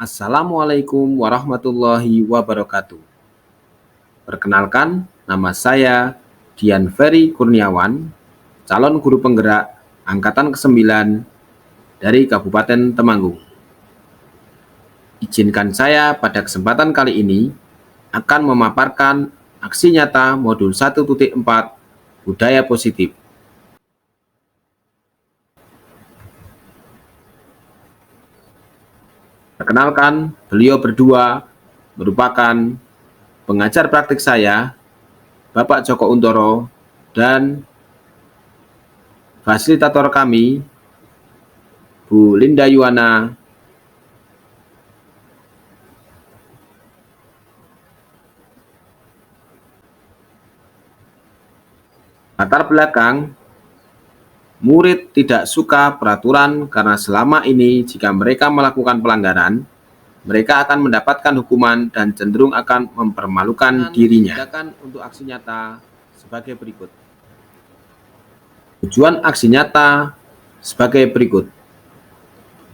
Assalamualaikum warahmatullahi wabarakatuh. Perkenalkan, nama saya Dian Ferry Kurniawan, calon guru penggerak angkatan ke-9 dari Kabupaten Temanggung. Izinkan saya pada kesempatan kali ini akan memaparkan aksi nyata modul 1.4 Budaya Positif. Perkenalkan, beliau berdua merupakan pengajar praktik saya, Bapak Joko Untoro, dan fasilitator kami, Bu Linda Yuwana. Latar belakang, murid tidak suka peraturan karena selama ini jika mereka melakukan pelanggaran, mereka akan mendapatkan hukuman dan cenderung akan mempermalukan dirinya. Tindakan untuk aksi nyata sebagai berikut. Tujuan aksi nyata sebagai berikut.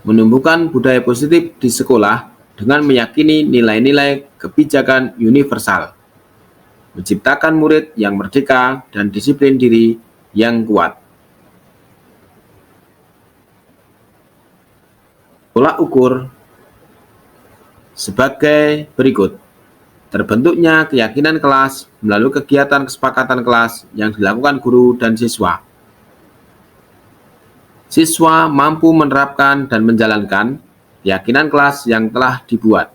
Menumbuhkan budaya positif di sekolah dengan meyakini nilai-nilai kebijakan universal. Menciptakan murid yang merdeka dan disiplin diri yang kuat. Tolak ukur sebagai berikut. Terbentuknya keyakinan kelas melalui kegiatan kesepakatan kelas yang dilakukan guru dan siswa. Siswa mampu menerapkan dan menjalankan keyakinan kelas yang telah dibuat.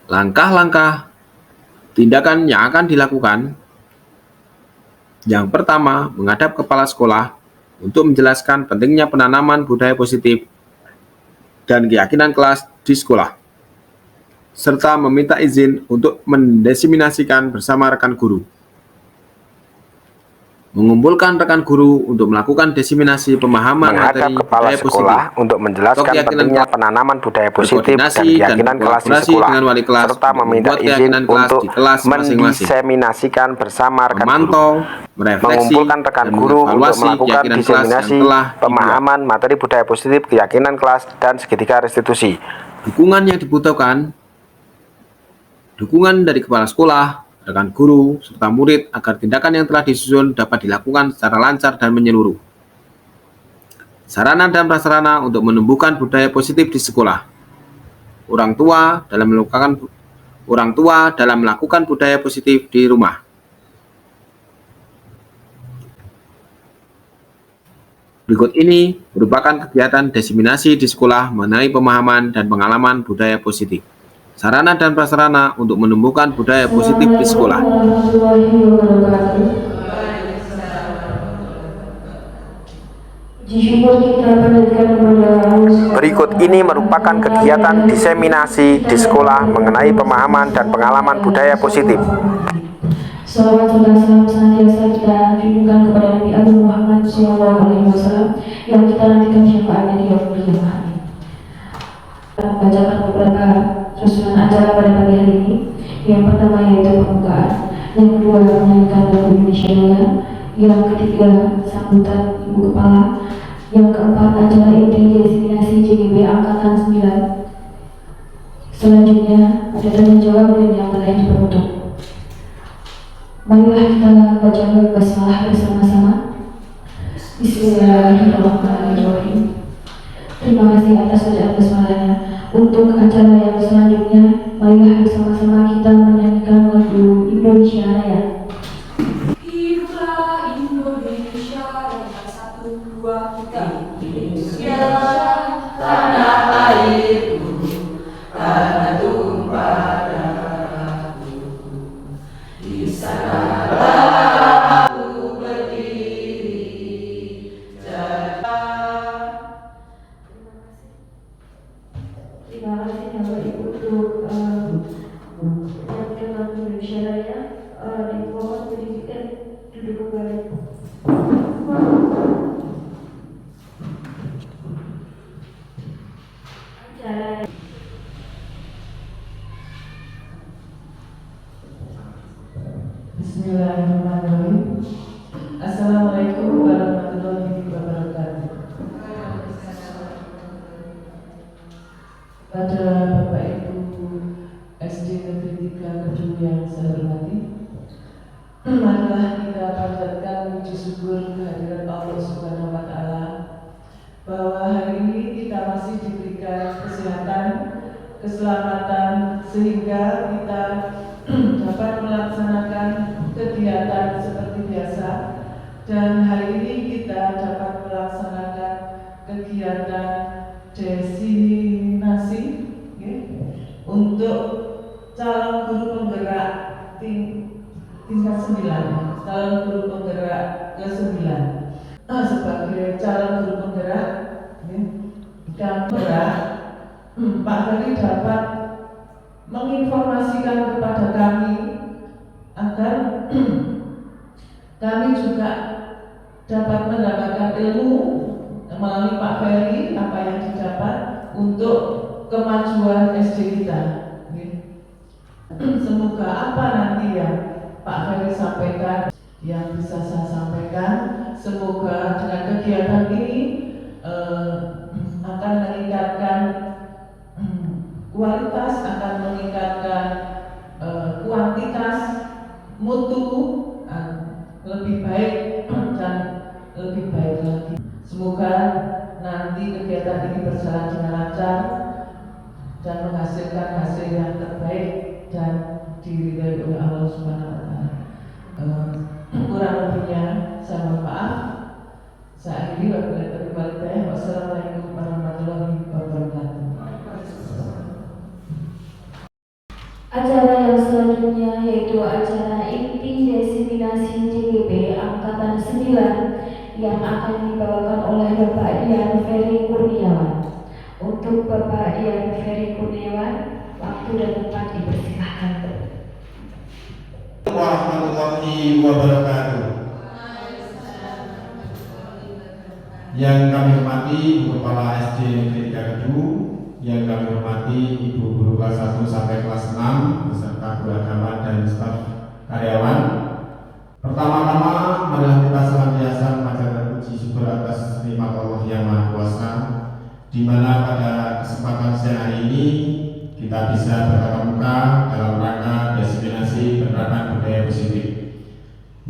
Langkah-langkah tindakan yang akan dilakukan. Yang pertama, menghadap kepala sekolah untuk menjelaskan pentingnya penanaman budaya positif dan keyakinan kelas di sekolah, serta meminta izin untuk mendesiminasikan bersama rekan guru. Mengumpulkan rekan guru untuk melakukan desiminasi pemahaman menghadap materi kepala budaya sekolah positif untuk menjelaskan pentingnya penanaman budaya positif dan berkoordinasi keyakinan kelas di sekolah, dengan wali kelas serta untuk meminta membuat izin keyakinan kelas untuk di kelas masing-masing. mendiseminasikan bersama rekan guru. Memantau, merefleksi, Mengumpulkan rekan dan guru untuk mengevaluasi melakukan keyakinan kelas yang diseminasi telah pemahaman materi budaya positif, keyakinan kelas, dan segitiga restitusi. Dukungan yang dibutuhkan. Dukungan dari kepala sekolah, rekan guru, serta murid agar tindakan yang telah disusun dapat dilakukan secara lancar dan menyeluruh. Sarana dan prasarana untuk menumbuhkan budaya positif di sekolah. Orang tua dalam melakukan budaya positif di rumah. Berikut ini merupakan kegiatan desiminasi di sekolah mengenai pemahaman dan pengalaman budaya positif. Sarana dan prasarana untuk menumbuhkan budaya positif di sekolah. Berikut ini merupakan kegiatan diseminasi di sekolah mengenai pemahaman dan pengalaman budaya positif. Salawat serta salam senantiasa kita junjungkan kepada Nabi Abu Muhammad SAW yang kita nantikan syafaatnya di yaumul qiyamah. Membacakan beberapa susunan acara pada pagi hari ini. Yang pertama yaitu pembukaan, yang kedua menyanyikan lagu Indonesia Raya, yang ketiga sambutan Ibu Kepala, yang keempat acara inti desiminasi JGB Angkatan 9. Selanjutnya ada tanya jawab dan yang lain penutup. Marilah kita baca basmalah bersama-sama. Bismillahirrahmanirrahim. Terima kasih atas bacaan basmalahnya. Untuk acara yang selanjutnya, marilah bersama-sama kita menyanyikan lagu Indonesia Raya. Hiduplah Indonesia, yang satu dua kita. Indonesia, tanah airku, tanah tumpah darahku. Di sanalah aku berdiri. Terima kasih Bapak Ibu untuk menyanyikan lagu Indonesia Raya. Dimohon berdiri duduk kembali. Pada Bapak Ibu SD Negeri 3 Kedung yang saya hormati, marilah kita panjatkan puji syukur kehadirat Allah Subhanahu wa Ta'ala bahwa hari ini kita masih diberikan kesehatan, keselamatan sehingga kita dapat melaksanakan kegiatan seperti biasa, dan hari ini kita dapat melaksanakan kegiatan desimasi untuk calon guru penggerak tingkat 9, calon guru penggerak ke-9. Sebagai calon guru penggerak dan Pak Ferry dapat menginformasikan kepada kami agar kami juga dapat mendapatkan ilmu melalui Pak Ferry apa yang didapat untuk kemajuan SD kita. Semoga apa nanti yang Pak Ferry sampaikan yang bisa saya sampaikan, semoga dengan kegiatan ini akan meningkatkan kualitas, akan meningkatkan kuantitas, mutu lebih baik dan lebih baik lagi. Semoga nanti kegiatan ini berjalan dengan lancar dan menghasilkan hasil yang terbaik dan diridhai oleh Allah Subhanahu wa Ta'ala. Kurang lebihnya saya mohon maaf. Saya akhiri wabillahi taufiq wal hidayah. Wassalamualaikum warahmatullahi wabarakatuh. Acara yang selanjutnya yaitu acara inti desiminasi JGP Angkatan 9 yang akan dibawakan oleh Bapak Ian Ferry Kurniawan. Untuk Bapak Ian Ferry Kurniawan, waktu dan tempat dipersilahkan. Warahmatullahi wabarakatuh. Yang kami hormati Ibu Kepala SD Negeri 3 Kedung, yang kami hormati Ibu Guru kelas 1 sampai kelas 6 beserta guru agama dan staf karyawan. Pertama-tama marilah kita senantiasa mengajarkan puji syukur atas nikmat Allah yang Maha Kuasa, di mana pada kesempatan siang hari ini kita bisa bertatap muka dalam rangka desiminasi penerapan budaya positif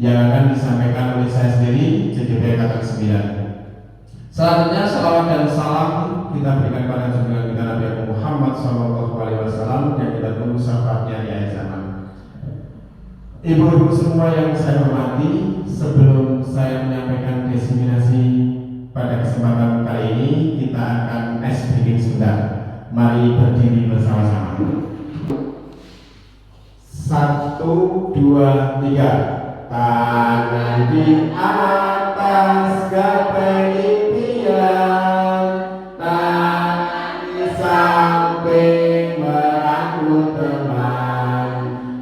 yang akan disampaikan oleh saya sendiri, JGP Angkatan 9. Selanjutnya salawat dan salam kita berikan pada junjungan kita Nabi Muhammad SAW yang kita tunggu syafaatnya di akhir zaman. Ibu-ibu semua yang saya hormati, sebelum saya menyampaikan desiminasi pada kesempatan kali ini, kita akan ice breaking sebentar. Mari berdiri bersama-sama. 1, 2, 3. Tangan di atas gapai impian, tangan di samping merangkul teman,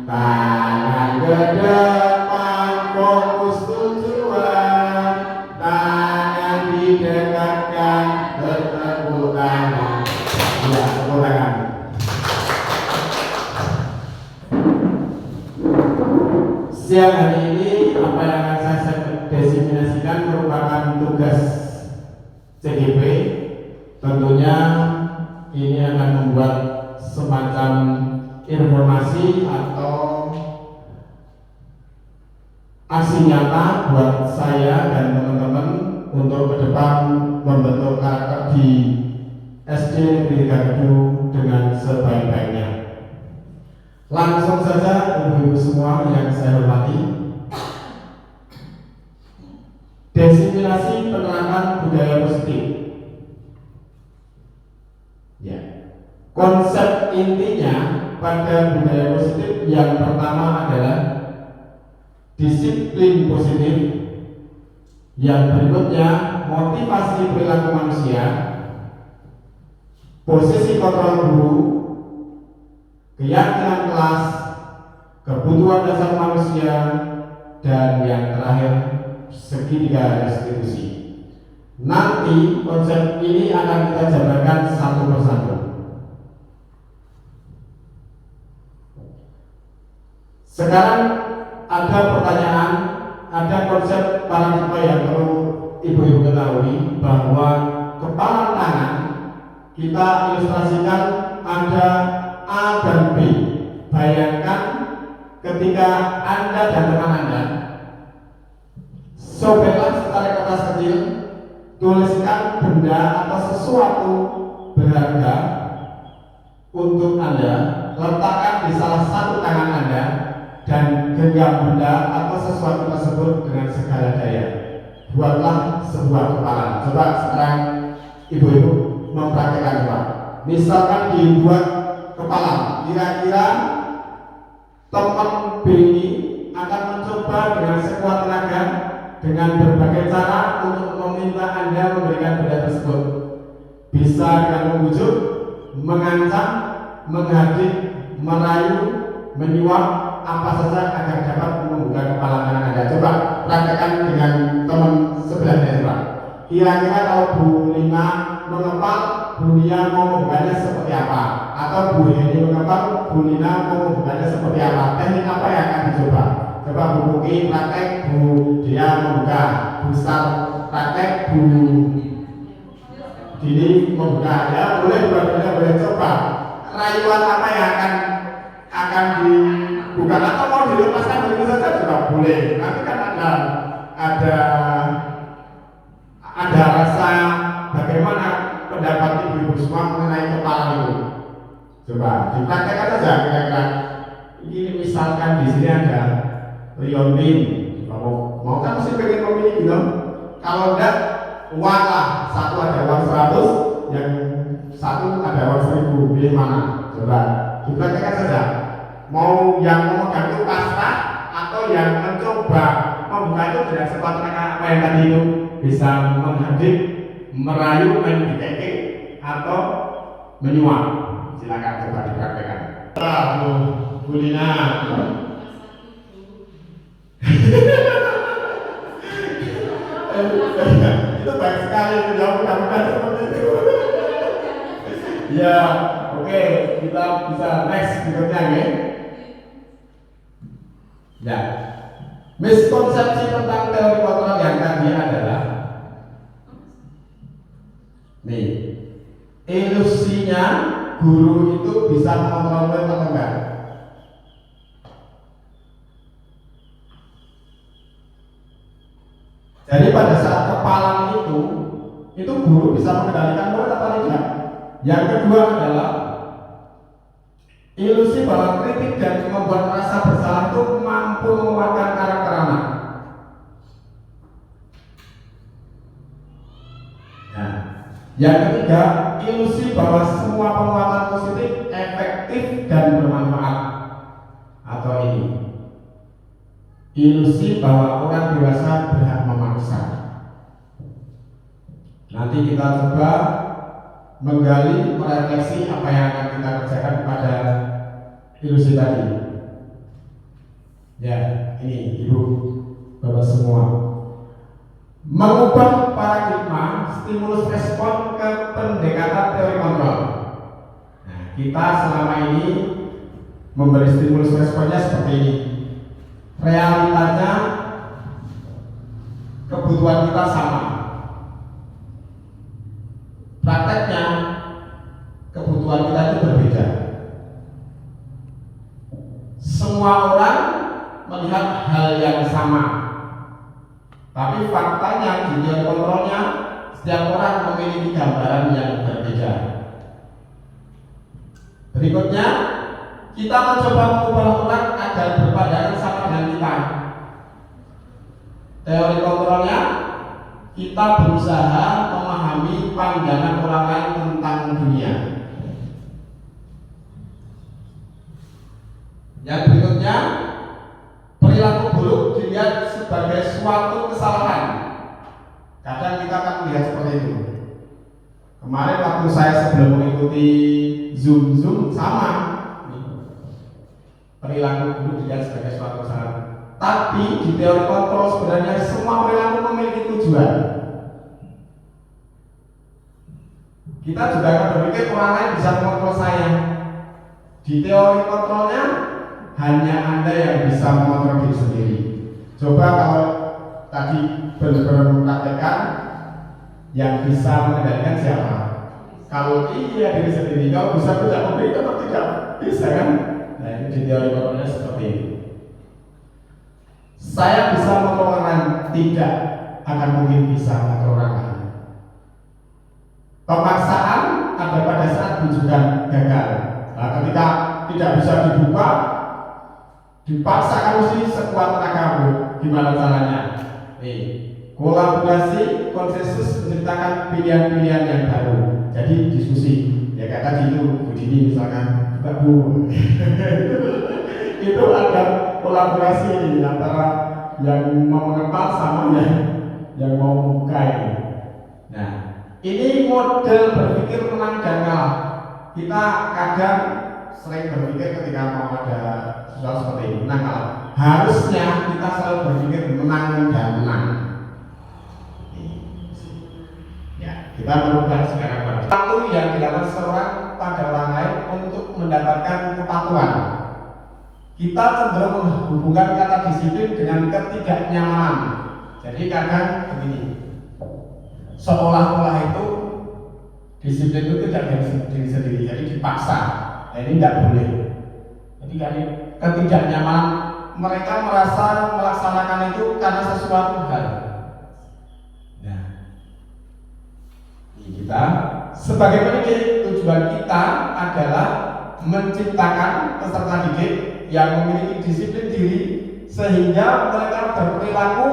tangan ke depan fokus tujuan, tangan didekatkan bertepuk tangan. Ya, tepuk tangan. Siang hari ini apa yang akan saya desiminasikan merupakan tugas CGP. Tentunya ini akan membuat semacam informasi atau aksi nyata buat saya dan teman-teman untuk ke depan membentuk karakter di SD Negeri 3 Kedung dengan sebaik-baiknya. Langsung saja ibu-ibu semua yang saya hormati, desiminasi penerapan budaya positif. Ya, konsep intinya pada budaya positif yang pertama adalah disiplin positif, yang berikutnya motivasi perilaku manusia, posisi kontrol guru, keyakinan kelas, kebutuhan dasar manusia, dan yang terakhir segitiga restitusi. Nanti konsep ini akan kita jabarkan satu persatu. Sekarang ada pertanyaan, ada konsep paradigma yang perlu ibu-ibu ketahui, bahwa kepalan tangan kita ilustrasikan ada A dan B. Bayangkan ketika Anda dan teman Anda sobeklah secari kertas kecil, tuliskan benda atau sesuatu berharga untuk Anda, letakkan di salah satu tangan Anda, dan genggam benda atau sesuatu tersebut dengan segala daya. Buatlah sebuah kepalan. Coba sekarang ibu-ibu mempraktikkan coba. Misalkan dibuat kepalan, kira-kira teman B ini akan mencoba dengan sekuat tenaga dengan berbagai cara untuk meminta Anda memberikan benda tersebut. Bisa dengan membujuk, mengancam, menghadik, merayu, menyuap, apa saja agar dapat membuka kepala kanan Anda. Coba praktekkan dengan teman sebelahnya coba. Kira-kira kalau Bu Lina mengepal, Bu Nia mau membukanya seperti apa? Atau Bu Heni mengepal, Bu Lina mau membukanya seperti apa? Teknik apa yang akan dicoba? Coba Bu Muki praktek, Bu Dia membuka, Bu Star praktek, Bu Dini membuka. Ya boleh, dua-duanya boleh coba. Rayuan apa yang akan dibuka atau mau dilepaskan begitu saja juga boleh. Nanti kan ada rasa bagaimana pendapat ibu-ibu semua mengenai kepala itu. Coba dipraktekkan saja kira-kira. Ini misalkan di sini ada Rionin, mau kan mesti pengen memilih gitu. Kalau enggak, uang lah. Satu ada uang 100, yang satu ada uang 1000. Pilih mana? Coba dipraktekkan saja. Mau yang memegang itu pasrah atau yang mencoba membuka itu dengan sekuat tenaga apa yang tadi itu, bisa menghadik, merayu, mendikeke atau menyuap. Silakan coba dipraktekkan. Bu Lina. Itu baik sekali menjawab mudah-mudahan seperti itu. Ya, oke, kita bisa next berikutnya ya. Ya, miskonsepsi tentang teori kontrol yang tadi adalah nih, ilusinya guru itu bisa mengontrol murid atau enggak? Jadi pada saat kepalan itu guru bisa mengendalikan murid atau tidak? Yang kedua adalah ilusi bahwa kritik dan membuat rasa bersalah itu mampu menguatkan karakter anak. Nah, yang ketiga, ilusi bahwa semua penguatan positif efektif dan bermanfaat. Atau ini, ilusi bahwa orang dewasa berhak memaksa. Nanti kita coba menggali, merefleksi apa yang akan kita kerjakan pada ilusi tadi. Ya, ini Ibu, Bapak semua. Mengubah paradigma stimulus respon ke pendekatan teori kontrol. Nah, kita selama ini memberi stimulus responnya seperti ini. Realitanya kebutuhan kita sama. Prakteknya kebutuhan kita itu berbeda. Semua orang melihat hal yang sama, tapi faktanya di teori kontrolnya setiap orang memiliki gambaran yang berbeda. Berikutnya, kita mencoba mengubah orang agar berpandangan sama dengan kita. Teori kontrolnya, kita berusaha memahami pandangan orang lain tentang dunia. Yang berikutnya, perilaku buruk dilihat sebagai suatu kesalahan. Kadang kita akan melihat seperti itu. Kemarin waktu saya sebelum mengikuti Zoom sama, perilaku buruk dilihat sebagai suatu kesalahan. Tapi di teori kontrol sebenarnya semua perilaku memiliki tujuan. Kita juga akan berpikir orang lain bisa mengontrol saya. Di teori kontrolnya hanya Anda yang bisa mengontrol diri sendiri. Coba kalau tadi benar-benar mempraktekkan, yang bisa mengendalikan siapa? Kalau iya diri sendiri, kalau bisa tidak memberi atau tidak bisa kan? Nah ini di teori Korones seperti itu. Saya bisa mengatur orang lain, tidak akan mungkin bisa mengatur orang lain. Pemaksaan ada pada saat rujukan gagal. Nah, ketika tidak bisa dibuka, dipaksa kamu sekuat tenagamu. Gimana caranya? Nih, kolaborasi, konsensus menciptakan pilihan-pilihan yang baru. Jadi diskusi, ya kayak tadi itu Bu Dini misalkan, Mbak Bu, itu ada kolaborasi antara yang mau mengenal sama yang mau membuka ini. Nah, ini model berpikir menang dan kalah. Kita kadang sering berpikir ketika mau ada sesuatu seperti ini, menang kalah. Harusnya kita selalu berpikir menang dan menang. Ya, kita merubah sekarang satu yang dilakukan seorang pada orang lain untuk mendapatkan kepatuhan. Kita cenderung menghubungkan kata disiplin dengan ketidaknyamanan. Jadi kadang begini, seolah-olah itu disiplin itu tidak dari diri sendiri, jadi dipaksa. Nah, ini tidak boleh. Jadi ketidaknyamanan, mereka merasa melaksanakan itu karena sesuatu hal. Nah, ini kita sebagai pendidik, tujuan kita adalah menciptakan peserta didik yang memiliki disiplin diri sehingga mereka berperilaku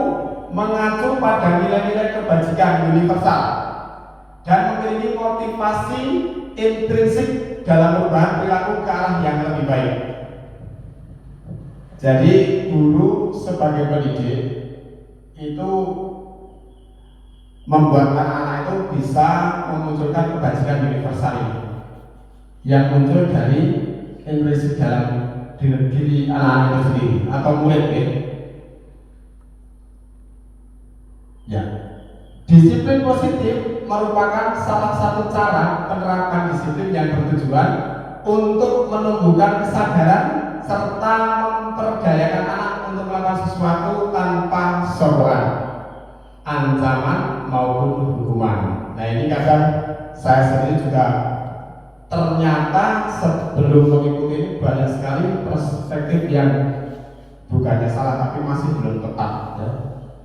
mengacu pada nilai-nilai kebajikan universal dan memiliki motivasi intrinsik dalam perubahan perilaku ke arah yang lebih baik. Jadi guru sebagai pendidik itu membuat anak-anak itu bisa memunculkan kebajikan universal ini yang muncul dari intrinsik dalam diri anak-anak itu sendiri atau murid ya. Disiplin positif merupakan salah satu cara penerapan disiplin yang bertujuan untuk menumbuhkan kesadaran serta memperdayakan anak untuk melakukan sesuatu tanpa sokongan, ancaman maupun hukuman. Nah ini kadang saya sendiri juga ternyata sebelum mengikuti ini banyak sekali perspektif yang bukannya salah tapi masih belum tepat ya.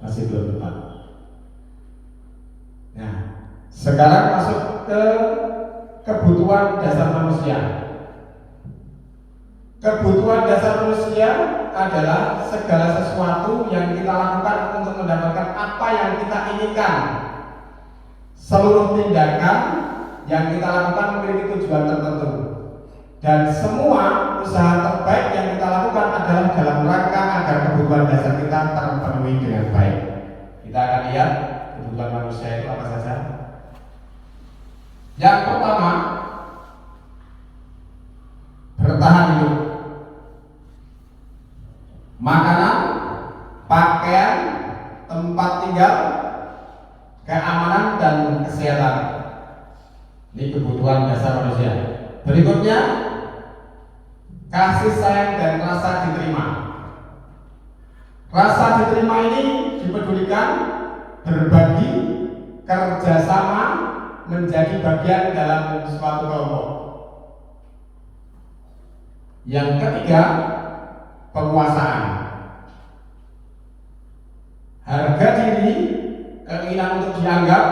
Masih belum tepat. Nah, sekarang masuk ke kebutuhan dasar manusia. Kebutuhan dasar manusia adalah segala sesuatu yang kita lakukan untuk mendapatkan apa yang kita inginkan. Seluruh tindakan yang kita lakukan memiliki tujuan tertentu. Dan semua usaha terbaik yang kita lakukan adalah dalam rangka agar kebutuhan dasar kita terpenuhi dengan baik. Kita akan lihat kebutuhan manusia itu apa saja. Yang pertama, bertahan hidup. Makanan, pakaian, tempat tinggal, keamanan dan kesehatan. Ini kebutuhan dasar manusia. Berikutnya, kasih sayang dan rasa diterima. Rasa diterima ini dipedulikan, berbagi, kerjasama, menjadi bagian dalam suatu kelompok. Yang ketiga, penguasaan. Harga diri, keinginan untuk dianggap,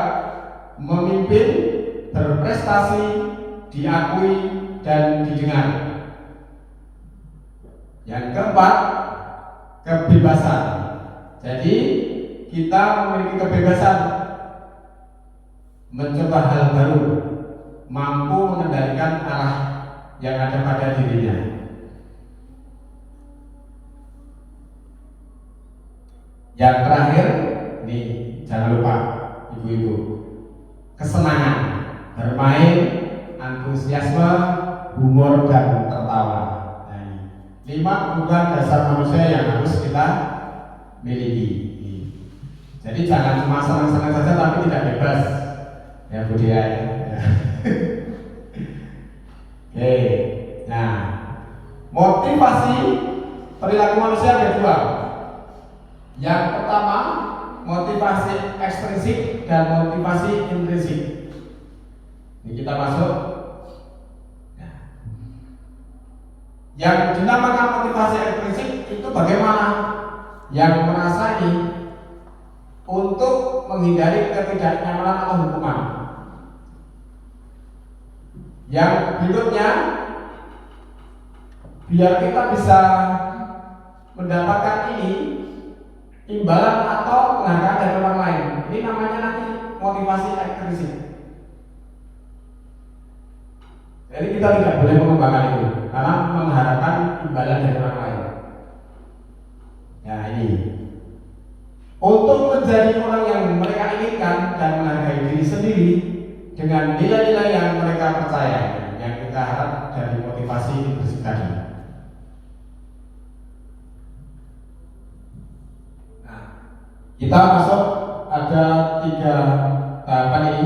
memimpin, berprestasi, diakui, dan didengar. Yang keempat, kebebasan. Jadi kita memiliki kebebasan mencoba hal baru, mampu mengendalikan arah yang ada pada dirinya. Yang terakhir, nih jangan lupa ibu-ibu, kesenangan, bermain, antusiasme, humor dan tertawa. Nah, 5 kebutuhan dasar manusia yang harus kita miliki. Jadi jangan cuma senang-senang saja tapi tidak bebas. Ya budaya. Oke. Nah, motivasi perilaku manusia ada 2. Yang pertama, motivasi ekstrinsik dan motivasi intrinsik. Ini kita masuk. Nah, yang dinamakan motivasi ekstrinsik itu bagaimana? Yang merasa ini untuk menghindari ketidaknyamanan atau hukuman. Yang berikutnya, biar kita bisa mendapatkan ini imbalan atau penghargaan dari orang lain. Ini namanya nanti motivasi ekstrinsik. Jadi kita tidak boleh mengembangkan itu karena mengharapkan imbalan dari orang lain. Ya ini. Untuk menjadi orang yang mereka inginkan dan menghargai diri sendiri dengan nilai-nilai yang mereka percaya, yang kita harap dari motivasi ekstrinsik tadi. Nah, kita masuk ada 3 tahapan ini.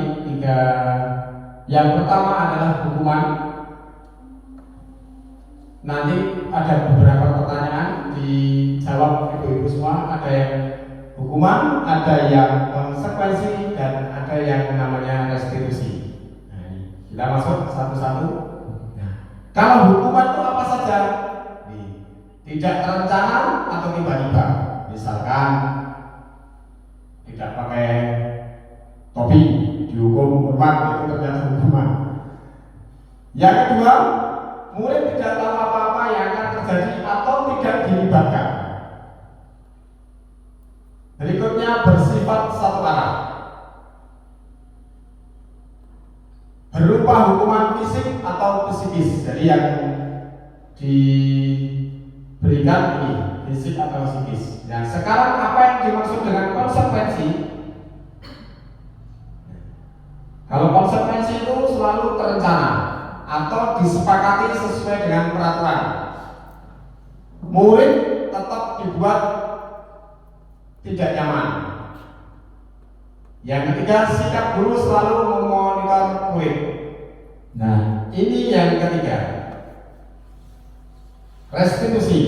Yang pertama adalah hukuman. Nanti ada beberapa pertanyaan dijawab ibu-ibu semua. Ada yang hukuman, ada yang konsekuensi, dan ada yang namanya restitusi. Nah, ini kita masuk satu-satu. Nah, kalau hukuman itu apa saja? Tidak terencana atau tiba-tiba. Misalkan tidak pakai topi dihukum hormat, itu ternyata hukuman. Yang kedua, murid tidak tahu apa-apa yang akan terjadi atau tidak dilibatkan. Berikutnya bersifat satu arah, berupa hukuman fisik atau psikis. Jadi yang diberikan ini fisik atau psikis. Nah, sekarang apa yang dimaksud dengan konsekuensi? Kalau konsekuensi itu selalu terencana atau disepakati sesuai dengan peraturan. Murid tetap dibuat tidak nyaman. Yang ketiga, sikap guru selalu memonitor murid. Nah, ini yang ketiga. Restitusi.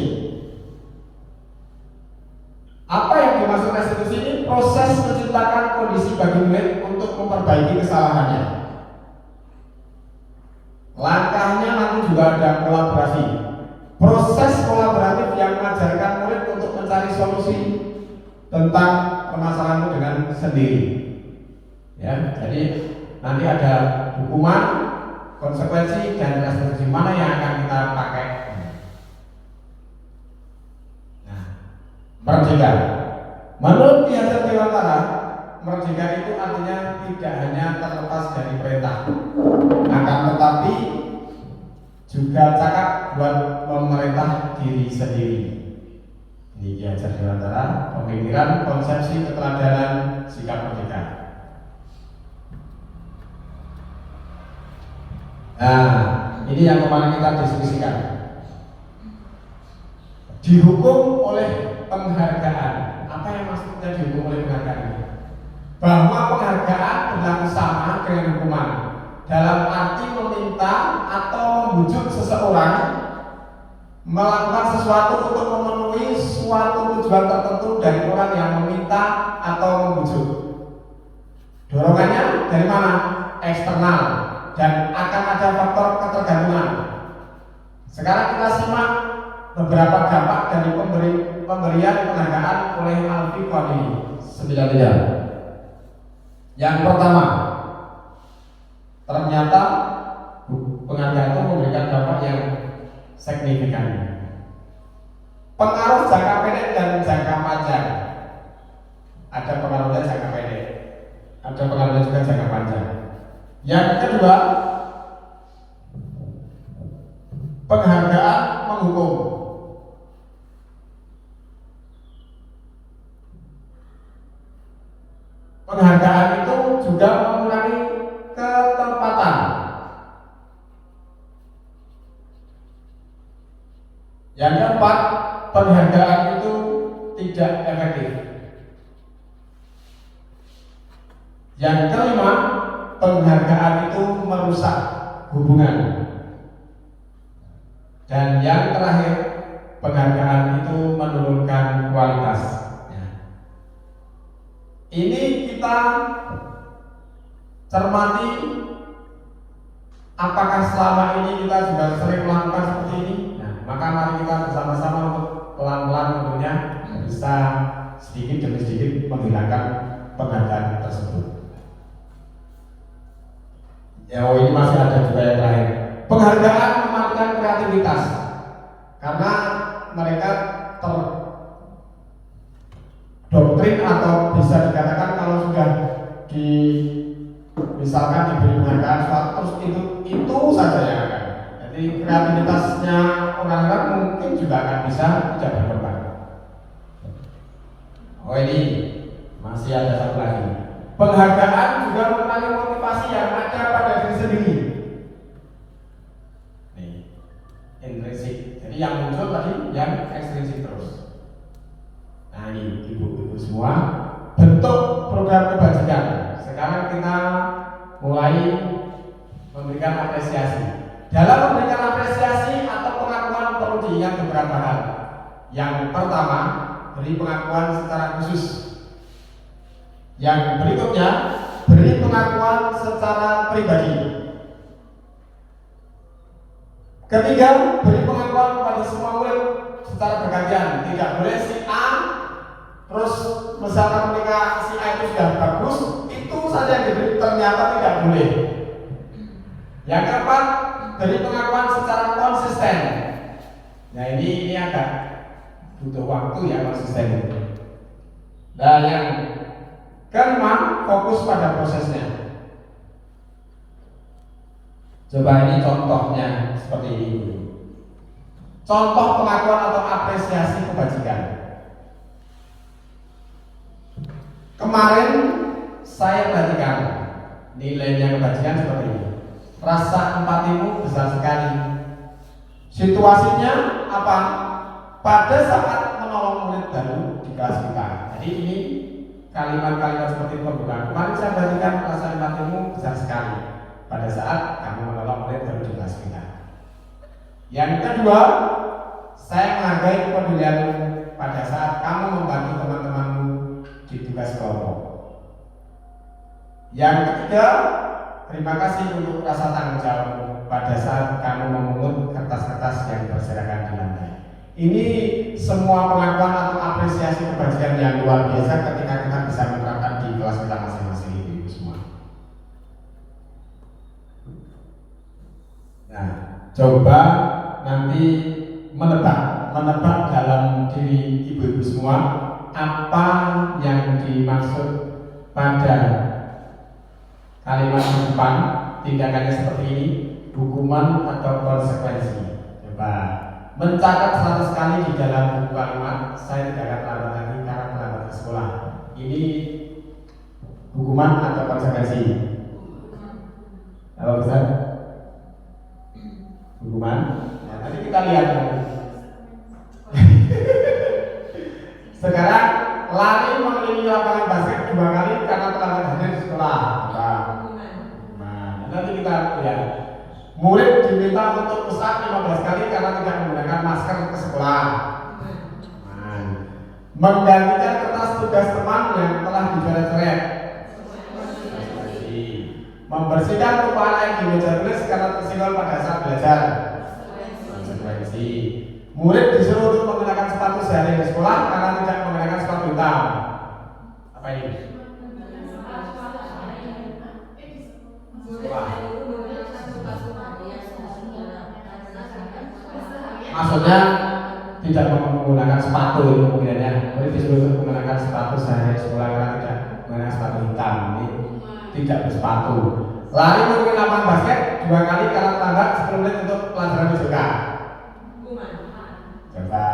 Apa yang dimaksud restitusi ini? Proses menciptakan kondisi bagi murid untuk memperbaiki kesalahannya. Langkahnya nanti juga ada kolaborasi. Proses kolaboratif yang mengajarkan murid untuk mencari solusi tentang permasalahanmu dengan sendiri. Ya, jadi nanti ada hukuman, konsekuensi, dan restitusi. Mana yang akan kita pakai? Nah, merdeka. Menurut Ki Hajar Dewantara, merdeka itu artinya tidak hanya terlepas dari perintah, akan tetapi juga cakap buat memerintah diri sendiri. Ini Ki Hajar Dewantara, pemikiran, konsepsi, keteladanan, sikap merdeka. Nah, ini yang kemarin kita diskusikan. Dihukum oleh penghargaan. Apa yang maksudnya dihukum oleh penghargaan? Bahwa penghargaan berlaku sama dengan hukuman, dalam arti meminta atau membujuk seseorang melakukan sesuatu untuk memenuhi suatu tujuan tertentu dari orang yang meminta atau membujuk. Dorongannya dari mana? Eksternal, dan akan ada faktor ketergantungan. Sekarang kita simak beberapa dampak dari pemberian penghargaan oleh Al-Fiqh ini. 9. Yang pertama, ternyata penghargaan itu memberikan dampak yang signifikan. Pengaruh jangka pendek dan jangka panjang. Ada pengaruhnya jangka pendek, ada pengaruhnya juga jangka panjang. Yang kedua, penghargaan menghukum. Penghargaan itu juga mengurangi ketepatan. Yang keempat, penghargaan itu tidak efektif. Yang kelima, penghargaan itu merusak hubungan. Dan yang terakhir, penghargaan itu menurunkan kualitas. Ini kita cermati Apakah selama ini kita juga sering melakukan seperti ini? Nah, maka mari kita bersama-sama untuk pelan-pelan tentunya bisa sedikit demi sedikit menghilangkan penghargaan tersebut. Ya, ini masih ada juga yang terakhir. Penghargaan mematikan kreativitas karena mereka terdoktrin atau bisa dikatakan kalau sudah misalkan diberi penghargaan suatu terus itu saja yang akan. Jadi kreativitasnya orang-orang mungkin juga akan bisa tidak berkembang. Oh, ini masih ada satu lagi. Penghargaan juga mengenai motivasi yang ada pada diri sendiri. Nih, intrinsik. Jadi yang muncul tadi yang ekstrinsik terus. Nah, ini ibu-ibu semua, bentuk program kebajikan. Sekarang kita mulai memberikan apresiasi. Dalam memberikan apresiasi atau pengakuan perlu diingat beberapa hal. Yang pertama, beri pengakuan secara khusus. Yang berikutnya, beri pengakuan secara pribadi. Ketiga, beri pengakuan kepada semua murid secara bergantian. Tidak boleh si A terus misalkan ketika si A itu sudah bagus, itu saja yang diberi, ternyata tidak boleh. Yang keempat, beri pengakuan secara konsisten. Nah, ini agak butuh waktu ya konsisten. Nah, yang kelima, fokus pada prosesnya. Coba ini contohnya seperti ini. Contoh pengakuan atau apresiasi kebajikan. Kemarin saya perhatikan nilainya kebajikan seperti ini. Rasa empatimu besar sekali. Situasinya apa? Pada saat menolong murid baru di kelas kita. Jadi ini kalimat-kalimat seperti itu pembukaan. Kemarin saya perhatikan rasa empatimu besar sekali pada saat kamu menolong murid baru di kelas kita. Yang kedua, saya menghargai kepedulianmu pada saat kamu membantu teman-temanmu di tugas kelompok. Yang ketiga, terima kasih untuk rasa tanggung jawabmu pada saat kamu memungut kertas-kertas yang berserakan di lantai. Ini semua pengakuan atau apresiasi kebajikan yang luar biasa ketika kita bisa menerapkan di kelas kita masing-masing itu semua. Nah, coba nanti menebak dalam diri ibu-ibu semua apa yang dimaksud pada kalimat di depan. Tindakannya seperti ini, hukuman atau konsekuensi. Coba mencatat 100 kali di dalam buku kalimat. Saya tidak akan terlambat lagi karena terlambat ke sekolah. Ini hukuman atau konsekuensi? Apa besar? Hukuman. Nah, nanti kita lihat. Sekarang lari mengelilingi lapangan basket 2 kali karena terlambat hadir di sekolah. Nah, nanti kita lihat. Murid diminta untuk push up 15 kali karena tidak menggunakan masker ke sekolah. Nah, menggantikan kertas tugas teman yang telah dicoret-coret. Membersihkan tumpahan air di meja tulis karena tersenggol pada saat belajar. Konsekuensi. Murid disuruh untuk menggunakan sepatu sehari di sekolah karena tidak menggunakan sepatu hitam. Apa ini? Maksudnya tidak menggunakan sepatu itu kemungkinannya. Murid disuruh untuk menggunakan sepatu sehari di sekolah karena tidak menggunakan sepatu hitam. Ini tidak bersepatu. Lari mengikuti lapangan basket 2 kali karena terlambat 10 menit untuk pelajaran fisika. Coba.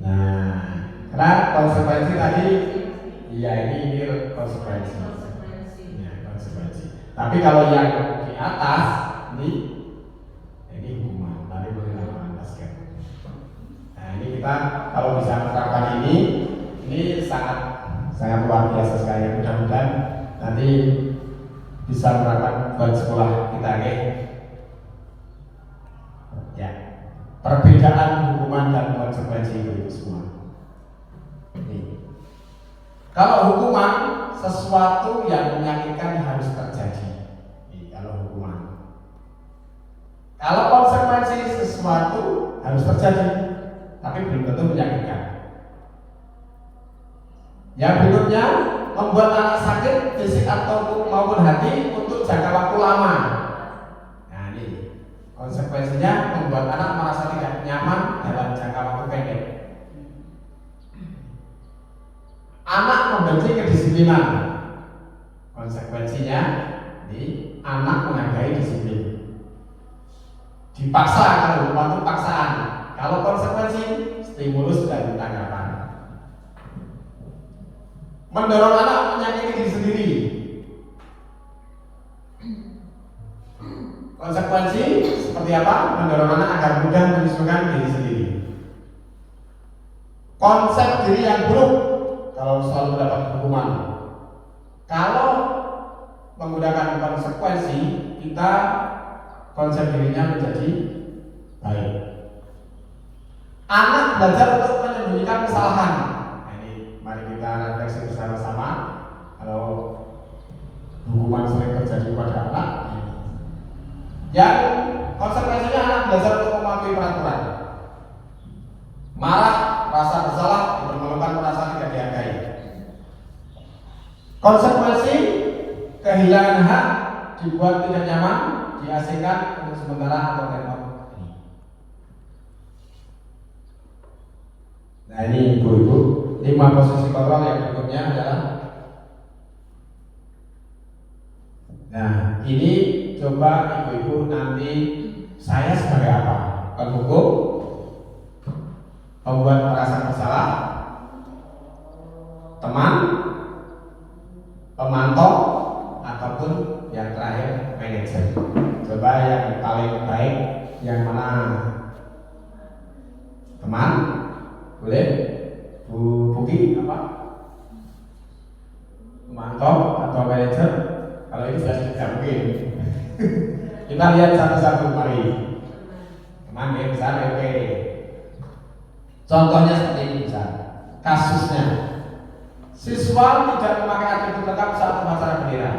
Nah, karena konsekuensi tadi, iya ini konsekuensi. Ya, konsekuensi. Tapi kalau yang di atas ini hukuman. Lari mengikuti lapangan basket. Nah, ini kita kalau bisa menerapkan ini sangat luar biasa sekali. Mudah-mudahan nanti bisa menerapkan buat sekolah kita, ya. Perbedaan hukuman dan konsekuensi itu semua. Ini. Kalau hukuman, sesuatu yang menyakitkan harus terjadi. Kalau hukuman. Kalau konsekuensi, sesuatu harus terjadi, tapi belum tentu menyakitkan. Yang berikutnya, membuat anak sakit fisik atau maupun hati untuk jangka waktu lama. Nah ini konsekuensinya, membuat anak merasa tidak nyaman dalam jangka waktu pendek. Anak membenci kedisiplinan. Konsekuensinya, ini anak menghargai disiplin. Dipaksa, kalau hukuman itu paksaan. Kalau konsekuensi, stimulus dan tanggapan. Mendorong anak menyakiti diri sendiri. Konsekuensi seperti apa? Mendorong anak agar mudah menyesuaikan diri sendiri. Konsep diri yang buruk kalau selalu mendapat hukuman. Kalau menggunakan konsekuensi, kita konsep dirinya menjadi baik. Anak belajar untuk menyembunyikan kesalahan. Nah, ini mari kita refleksi bersama-sama. Kalau hukuman sering terjadi pada anak, yang konsekuensinya anak belajar untuk mematuhi peraturan. Marah, rasa bersalah, dipermalukan, merasa tidak dihargai. Konsekuensi kehilangan hak, dibuat tidak nyaman, diasingkan untuk sementara atau temporer. Nah ini ibu-ibu, 5 posisi kontrol yang berikutnya adalah. Nah ini coba ibu-ibu nanti, saya sebagai apa? Penghukum, pembuat merasa bersalah, teman, pemantau, ataupun yang terakhir manajer. Coba yang paling baik yang mana? Teman, boleh? Bu Buki apa? Pemantau atau manajer? Kalau ini sudah tidak mungkin. Kita lihat satu-satu, mari. Teman ya, besar, oke. Contohnya seperti ini bisa. Kasusnya, siswa tidak memakai atribut lengkap saat upacara bendera.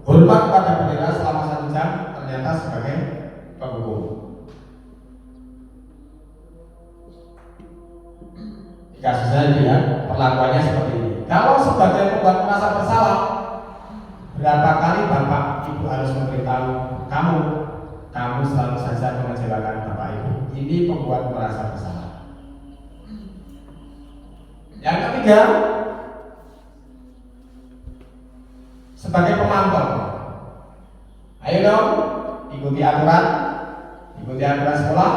Hormat pada bendera selama 1 jam ternyata sebagai penghukum. Kasusnya ini ya, perlakuannya seperti ini. Kalau sebagai pembuat merasa bersalah, berapa kali bapak ibu harus memberitahu kamu selalu saja mengecewakan bapak ibu. Ini pembuat merasa bersalah. Yang ketiga, sebagai pemantau. Ayo dong, ikuti aturan sekolah.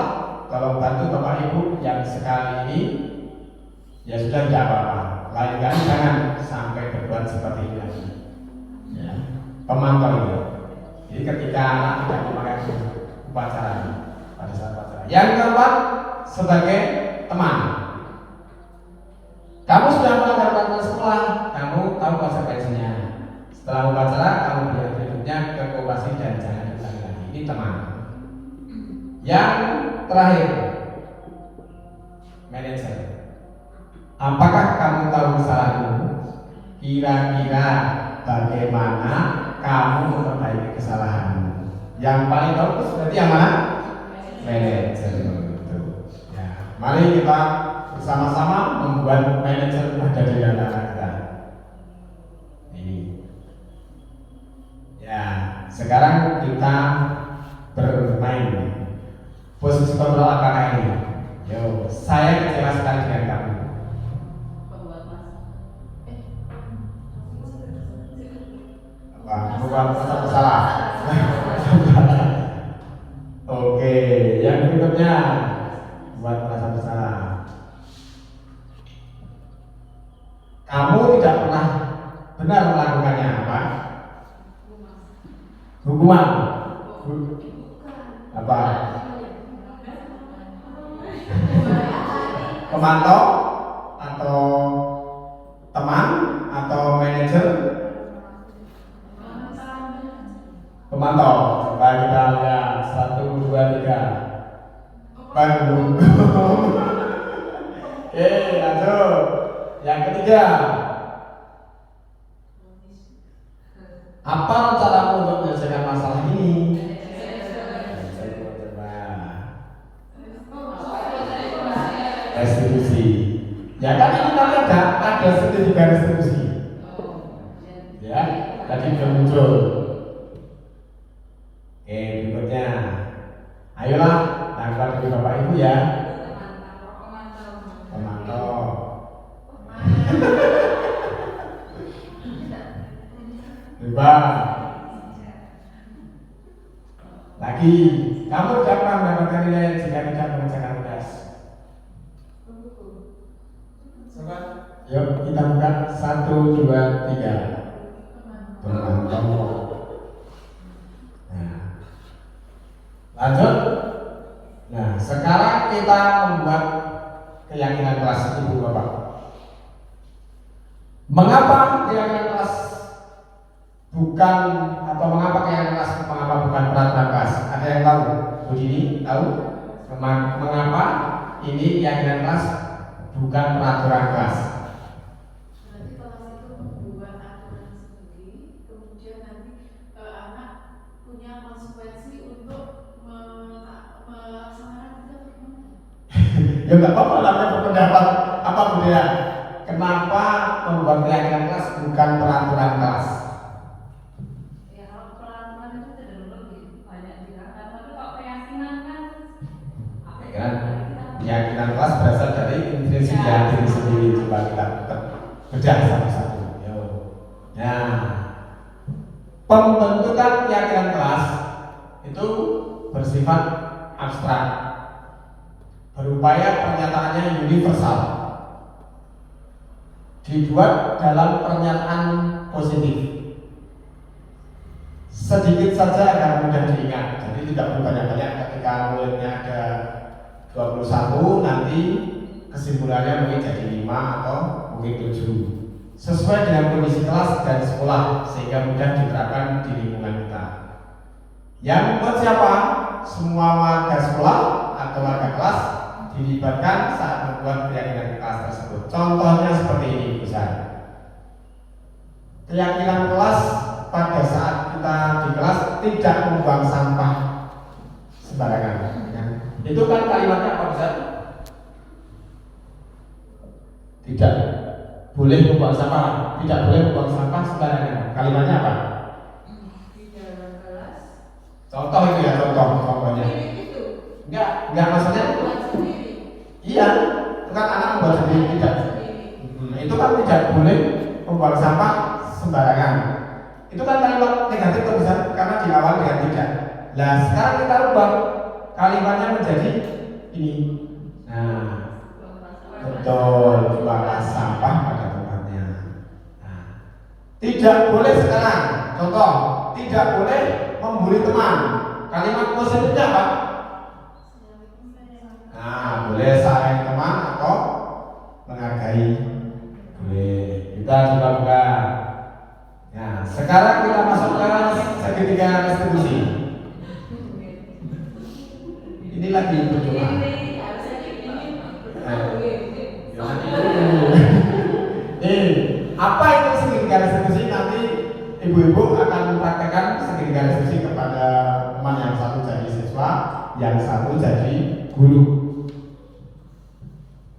Tolong bantu bapak ibu yang sekali ini ya sudah tidak apa-apa. Lain kali jangan sampai berbuat seperti ini lagi. Ya, pemantau itu. Jadi ketika anak tidak memakai upacara pada saat upacara. Yang keempat, sebagai teman. Kamu sudah melanggar peraturan sekolah, kamu tahu konsekuensinya. Setelah upacara, kamu beri atributnya ke koperasi dan jangan diulangi lagi. Ini teman. Yang terakhir, manajer. Apakah kamu tahu kesalahanmu? Kira-kira bagaimana kamu memperbaiki kesalahanmu? Yang paling bagus berarti yang mana? Manajer. Ya, mari kita bersama-sama membuat manajer ada di antara kita. Ini. Ya, sekarang kita bermain. Posisi kontrol apakah ini? Yo, saya kecewa sekali dengan kamu. Bukan salah. Oke, yang berikutnya buat merasa bersalah. Kamu tidak pernah benar melakukannya apa? Hukuman. Apa? Pemantau atau teman atau manajer? Pemantau. Coba kita lihat 1, 2, 3. Penghukum. Yang ketiga, apa caramu untuk menyelesaikan masalah ini? Restitusi. Ya kan ini nanti ada sertifikat restitusi. Ya, tadi sudah muncul. Oke, berikutnya. Ayolah, tangkap dari Bapak Ibu ya. Pemantau. Bebas. Lagi, kamu dapat mendapatkan nilai jika tidak mengerjakan tugas. Coba, yuk kita buka 1, 2, 3. Pemantau. Nah, lanjut. Nah, sekarang kita membuat keyakinan kelas Ibu Bapak. Mengapa keyakinan kelas bukan atau mengapa keyakinan kelas mengapa bukan peraturan kelas? Ada yang tahu? Bu Dini tahu? Mengapa ini keyakinan kelas bukan peraturan kelas? Berarti kelas itu membuat aturan sendiri, kemudian nanti anak punya konsekuensi untuk melaksanakan itu atau gimana? Ya nggak apa-apa, namanya berpendapat apa budaya. Kenapa membuat keyakinan kelas bukan peraturan kelas? Ya kalau peraturan itu cenderung lebih banyak dirasakan, tapi kalau keyakinan kan apa Ya kan? Keyakinan kelas berasal dari intrinsik diri sendiri. Coba kita bedah satu-satu. Yo. Nah, pembentukan keyakinan kelas itu bersifat abstrak, berupaya pernyataannya universal, dibuat dalam pernyataan positif, sedikit saja agar mudah diingat. Jadi tidak perlu banyak-banyak. Ketika muridnya ada 21, nanti kesimpulannya mungkin jadi 5 atau mungkin 7, sesuai dengan kondisi kelas dan sekolah, sehingga mudah diterapkan di lingkungan kita. Yang membuat siapa? Semua warga sekolah atau warga kelas dilibatkan saat membuat keyakinan kelas tersebut. Contohnya seperti ini, besar. Keyakinan kelas pada saat kita di kelas tidak membuang sampah sembarangan. Itu kan kalimatnya apa, besar? Tidak boleh membuang sampah, tidak boleh membuang sampah sembarangan. Kalimatnya apa? di dalam kelas Contoh itu ya, contohnya. itu Enggak maksudnya. buat sendiri. Iya, itu kan anak membuat sendiri, tidak. Itu kan tidak boleh membuang sampah sembarangan. Itu kan kalimat negatif tuh, besar, karena diawali dengan tidak. Nah, sekarang kita ubah kalimatnya menjadi ini. Nah, betul, buanglah sampah pada tempatnya. Nah, tidak boleh sekarang. Contoh, tidak boleh membuli teman. Kalimat positifnya apa? Nah, boleh sayang teman atau menghargai. Boleh. Kita coba buka. Nah, sekarang kita masuk ke segitiga restitusi. Ini lagi berdoa. Apa itu segitiga restitusi? Nanti ibu-ibu akan mempraktekkan segitiga restitusi kepada teman yang satu jadi siswa, yang satu jadi guru.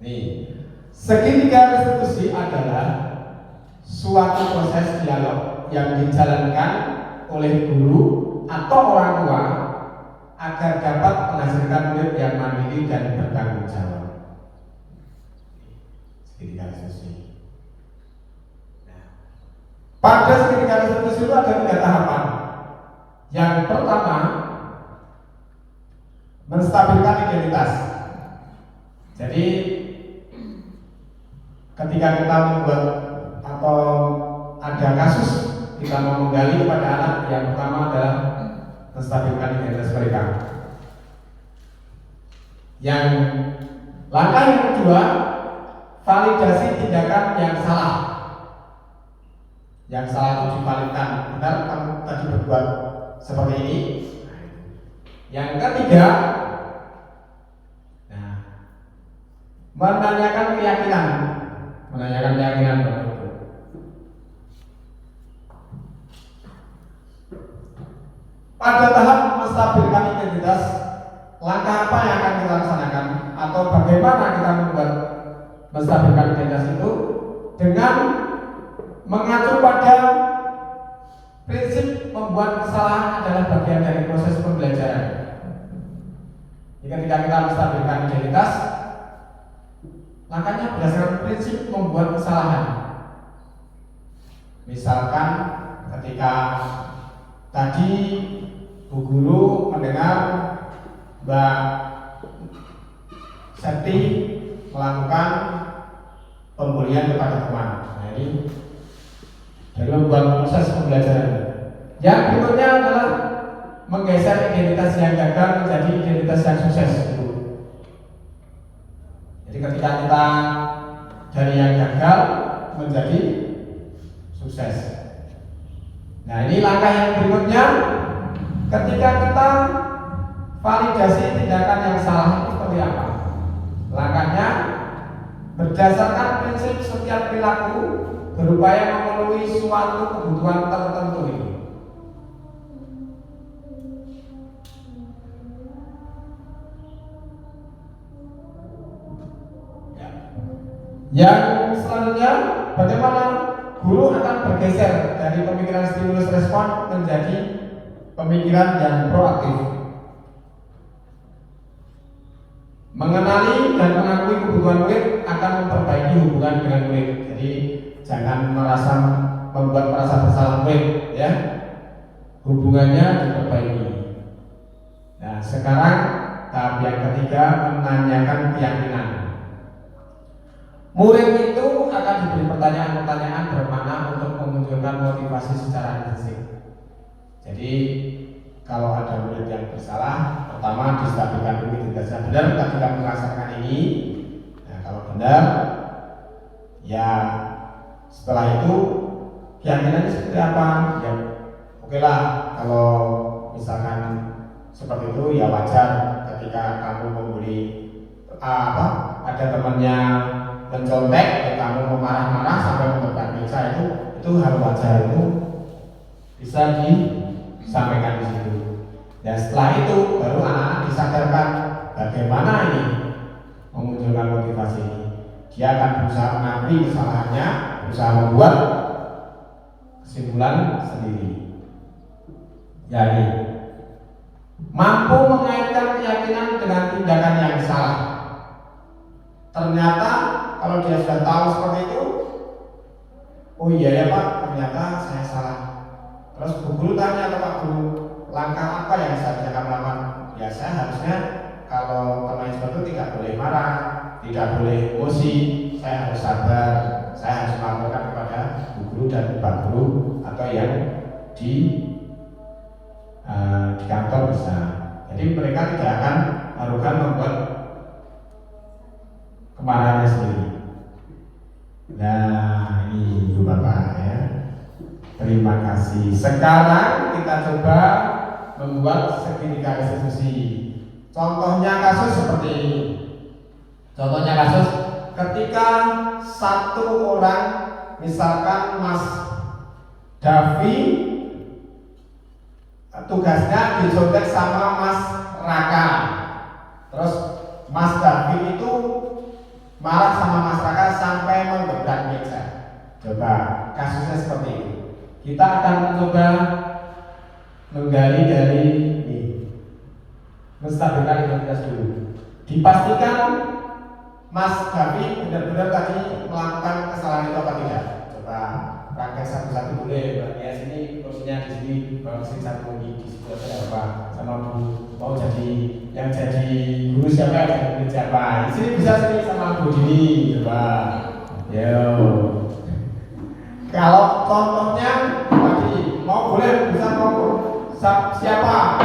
Nih, segitiga restitusi adalah suatu proses dialog yang dijalankan oleh guru atau orang tua agar dapat menghasilkan murid yang mandiri dan bertanggung jawab. Segitiga restitusi. Pada segitiga restitusi itu ada 3 tahapan. Yang pertama, menstabilkan identitas. Jadi ketika kita membuat atau ada kasus, kita mau menggali kepada anak, yang pertama adalah menstabilkan identitas mereka. Yang langkah yang kedua, validasi tindakan yang salah. Yang salah itu divalidkan. Benar, kamu tadi berbuat seperti ini. Yang ketiga, menanyakan keyakinan. menanyakan keyakinan Bapak Ibu. Pada tahap menstabilkan identitas, langkah apa yang akan kita laksanakan atau bagaimana kita membuat menstabilkan identitas itu dengan mengacu pada prinsip membuat kesalahan adalah bagian dari proses pembelajaran. Ketika kita menstabilkan identitas, langkahnya berdasarkan prinsip membuat kesalahan. Misalkan ketika tadi Bu Guru mendengar Mbak Septi melakukan pembulian kepada teman. Nah, ini dari membuat proses pembelajaran. Yang berikutnya adalah menggeser identitas yang gagal menjadi identitas yang sukses. Jadi ketika kita dari yang gagal menjadi sukses. Nah, ini langkah yang berikutnya. Ketika kita validasi tindakan yang salah itu seperti apa? Langkahnya berdasarkan prinsip setiap perilaku berupaya memenuhi suatu kebutuhan tertentu ini. Yang selanjutnya, bagaimana guru akan bergeser dari pemikiran stimulus respon menjadi pemikiran yang proaktif. Mengenali dan mengakui kebutuhan murid akan memperbaiki hubungan dengan murid. Jadi jangan membuat merasa bersalah murid, ya. Hubungannya diperbaiki. Nah, sekarang tahap yang ketiga, menanyakan keyakinan. Murid itu akan diberi pertanyaan-pertanyaan bermakna untuk memunculkan motivasi secara intensif. Jadi kalau ada murid yang bersalah, pertama distabilkan dulu identitasnya. Benar tadi kamu merasakan ini. Nah, kalau benar, ya setelah itu keyakinannya seperti apa? Ya oke lah, kalau misalkan seperti itu ya wajar ketika kamu membuli ada temannya mencontek, ya kamu memarah-marah sampai membakar meja, itu hal wajar, itu bisa disampaikan di situ. Dan setelah itu baru anak-anak disadarkan bagaimana ini memunculkan motivasi ini. Dia akan berusaha mengakui kesalahannya, berusaha membuat kesimpulan sendiri. Jadi mampu mengaitkan keyakinan dengan tindakan yang salah. Ternyata kalau dia sudah tahu seperti itu, oh iya ya Pak, ternyata saya salah. Terus Bu Guru tanya ke Pak Guru, langkah apa yang seharusnya kamu lakukan? Ya saya harusnya kalau teman seperti itu tidak boleh marah, tidak boleh emosi, saya harus sabar, saya harus melaporkan kepada Bu Guru dan Pak Guru atau yang di kantor bisa. Jadi mereka tidak akan arogan membuat kemarahannya sendiri. Nah, ini Ibu Bapak ya. Terima kasih. Sekarang kita coba membuat segitiga restitusi. Contohnya kasus seperti ini. Contohnya kasus ketika satu orang, misalkan Mas Davi, tugasnya dicontek sama Mas Raka. Terus Mas Davi itu marah sama Mas Raka sampai menggebrak meja. Coba kasusnya seperti ini. Kita akan mencoba menggali dari ini, menstabilkan identitas dulu. Dipastikan Mas Davi benar-benar tadi melakukan kesalahan itu apa tidak? Coba praktek satu-satu boleh. Ya sini kursinya di sini, bawa sini satu lagi di situ ada apa? Sama Bu mau jadi yang jadi guru siapa? Jadi guru siapa? Di sini bisa sini sama Bu Dini, coba. Yo. Kalau contohnya tadi mau boleh bisa mau siapa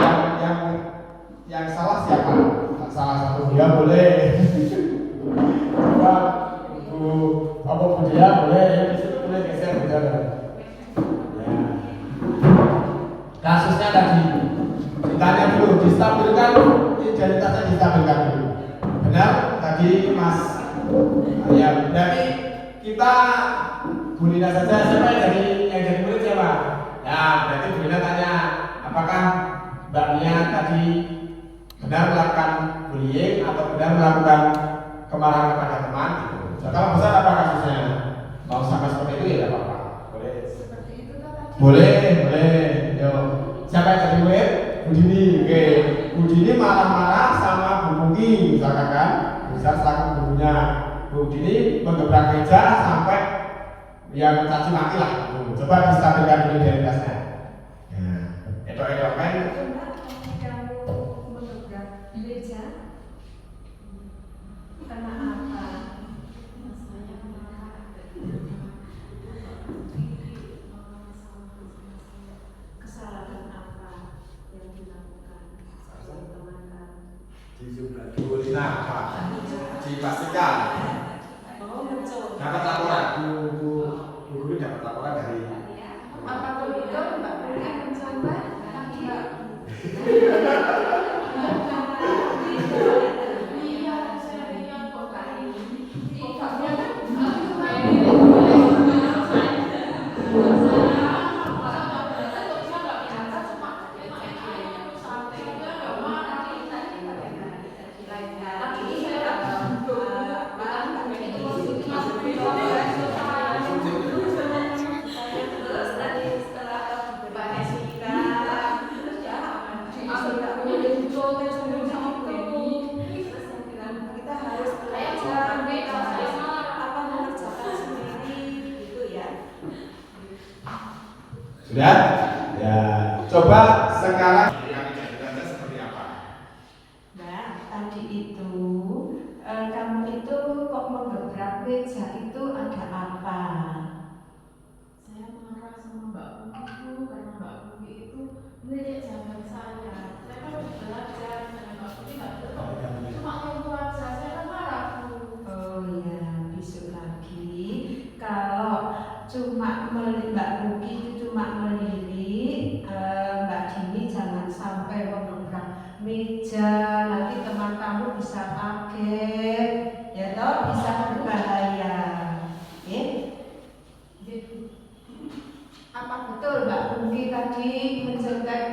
yang salah siapa? Salah satu dia boleh. Coba Bu apa Bu dia boleh ya di situ boleh geser betul. Ya. Kasusnya tadi ditanya dulu, distabilkan identitasnya distabilkan dulu. Benar tadi Mas ya berarti kita Bu Nina saja, siapa yang jadi murid siapa? Ya, berarti Bu Nina tanya, apakah Mbak Nia tadi benar melakukan bullying atau benar melakukan kemarahan kepada teman? Gitu. So, kalau besar apa kasusnya? Mau sama seperti itu ya tidak apa-apa. Boleh. Seperti itu kan tadi. Boleh. Yo, siapa yang jadi murid? Bu Dini. Oke, Bu Dini marah-marah sama Bu Pungki, misalkan kan? Bisa selaku gurunya. Bu Dini menggebrak meja sampai yang mencaci maki lah. Coba distabilkan dulu identitasnya. Ya, edok-edok kan? Kamu menggebrak meja karena apa? Kesalahan apa yang dilakukan teman-teman? Nah, apa? Dipastikan. Oh, muncul. Dapat laporan, Bu Guru dapat laporan dari Apa betul Mbak Pungki mencoba? Mbak. Iya, saya lihat kok tadi. Kokaknya kan kita harus belajar apa mengerjakan sendiri gitu ya. sudah? Ya, coba sekarang identitasnya seperti apa? Mbak, tadi itu kamu itu kok menggebrak meja itu ada apa? Saya marah sama Mbak Pungki itu karena Mbak Pungki itu melirik zaman saya. Saya kan udah belajar dengan Mbak Pungki nggak betul. Cuma nyentuh aja, saya kan marah Bu. Oh iya, besok lagi kalau cuma Mbak Pungki itu cuma melirik, Mbak Dini jangan sampai menggebrak meja, nanti teman kamu bisa kaget, ya toh bisa berbahaya. Apa betul Mbak Pungki tadi mencontek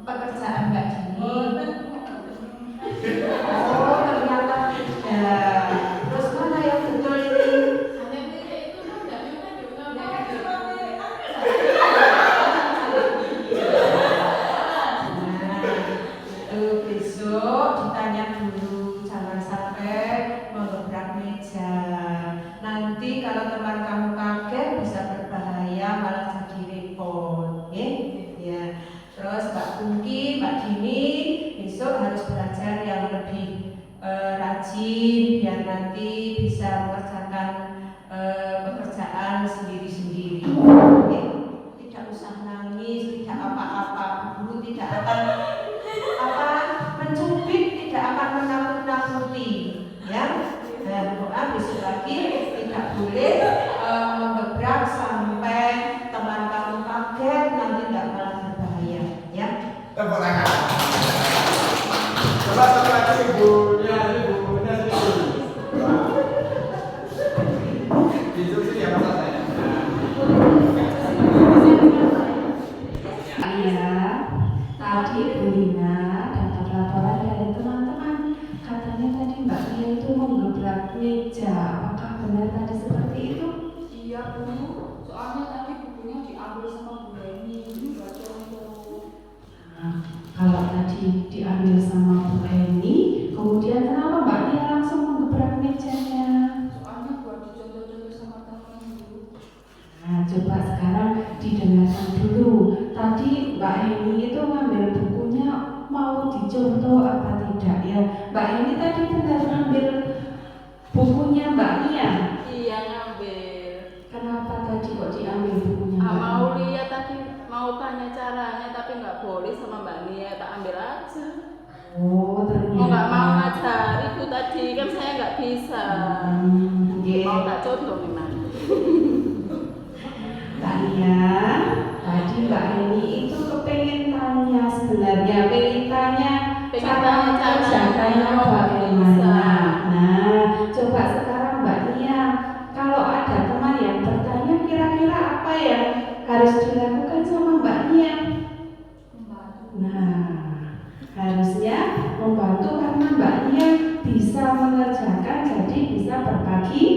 pekerjaan Mbak Dini? Oh, ternyata tidak. Terus mana yang betul ini? Hanya melirik itu kan nggak nyuruh juga. Besok ditanya dulu, jangan sampai menggebrak meja. Nanti kalau teman kamu kaget bisa berbahaya, malah jadi repot. Ya. Terus Mbak Pungki, Mbak Dini besok harus belajar yang lebih rajin biar nanti bisa mengerjakan pekerjaan sendiri-sendiri. Tidak usah nangis, tidak apa-apa, guru tidak akan mencubit, tidak akan menakut-nakuti, ya. Dan doa besok lagi tidak boleh menggebrak sampai teman kamu kaget, nanti tidak malah berbahaya, ya. Tepuk tangan. Coba satu lagi ibunya sendiri. Di sini ya Mas saya. Iya, tadi Bu Lina dapat laporan dari teman-teman. Katanya tadi Mbak Nia itu menggebrak meja. Apakah benar tadi seperti itu? Iya Bu, soalnya tadi bukunya diambil sama Bu Leni. Ini buat contoh. Nah, kalau tadi diambil sama Bu Eni, kemudian kenapa Mbak Nia langsung menggebrak mejanya? Soalnya buat dicontoh-contoh sama teman Bu. Nah, coba sekarang didengarkan dulu. Tadi Mbak Eni itu ngambil bukunya mau dicontoh apa tidak ya? Mbak Eni tadi benar ngambil bukunya Mbak Nia. Iya ngambil. Kenapa tadi kok diambil bukunya Mbak Mau Nia? lihat tadi, mau tanya caranya tapi nggak boleh sama Mbak Nia, tak ambil aja. Oh, ternyata. Mau nggak mau ngajar itu tadi kan saya nggak bisa. Nggih. Mau tak contoh memang. Mbak Nia, tadi Mbak Eni itu kepengen tanya sebenarnya, pengen tanya cara mengerjakannya bagaimana. Nah, coba sekarang Mbak Nia, kalau ada berbagi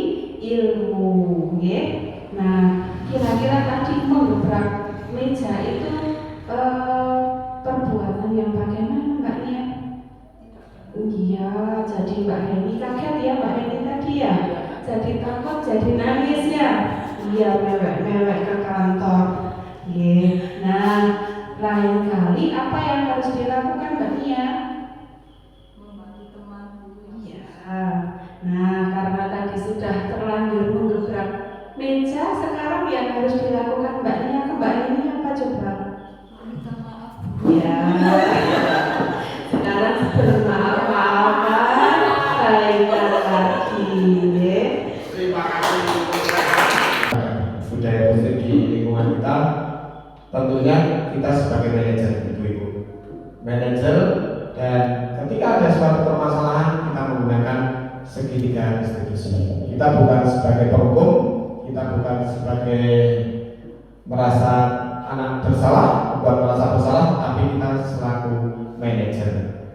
ilmu, nggih. Nah, kira-kira tadi menggebrak meja itu perbuatan yang bagaimana Mbak Nia? Iya, jadi Mbak Heni kaget ya Mbak Heni tadi ya. Jadi takut, jadi nangis ya. Iya, mewek-mewek ke kantor. Nah, lain kali apa yang harus dilakukan Mbak Nia? Membantu teman dulu. Iya. Nah, karena tadi sudah terlanjur menggebrak meja, sekarang yang harus dilakukan Mbak Nia ke Mbak Heni apa coba? Minta maaf. Ya. Sekarang sebelum maaf-maafan, baikkan lagi. Terima kasih. Budaya positif di lingkungan kita, tentunya kita sebagai manajer, ibu-ibu, manajer, dan ketika ada suatu permasalahan kita menggunakan segitiga institusi. Kita bukan sebagai penghukum, kita bukan sebagai merasa anak bersalah, bukan merasa bersalah, tapi kita selaku manajer.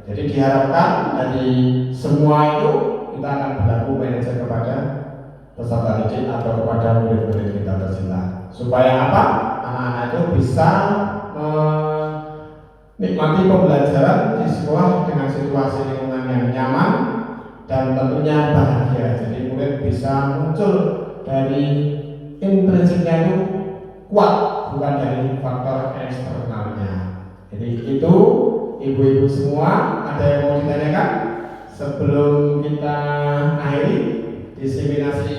Jadi diharapkan dari semua itu kita akan berlaku manajer kepada peserta didik atau kepada murid-murid kita tercinta. Supaya apa? Anak-anak itu bisa menikmati pembelajaran di sekolah dengan situasi lingkungan yang nyaman dan tentunya bahagia. Jadi murid bisa muncul dari intrinsiknya itu kuat, bukan dari faktor eksternalnya. Jadi itu ibu-ibu semua, ada yang mau ditanyakan sebelum kita akhiri diseminasi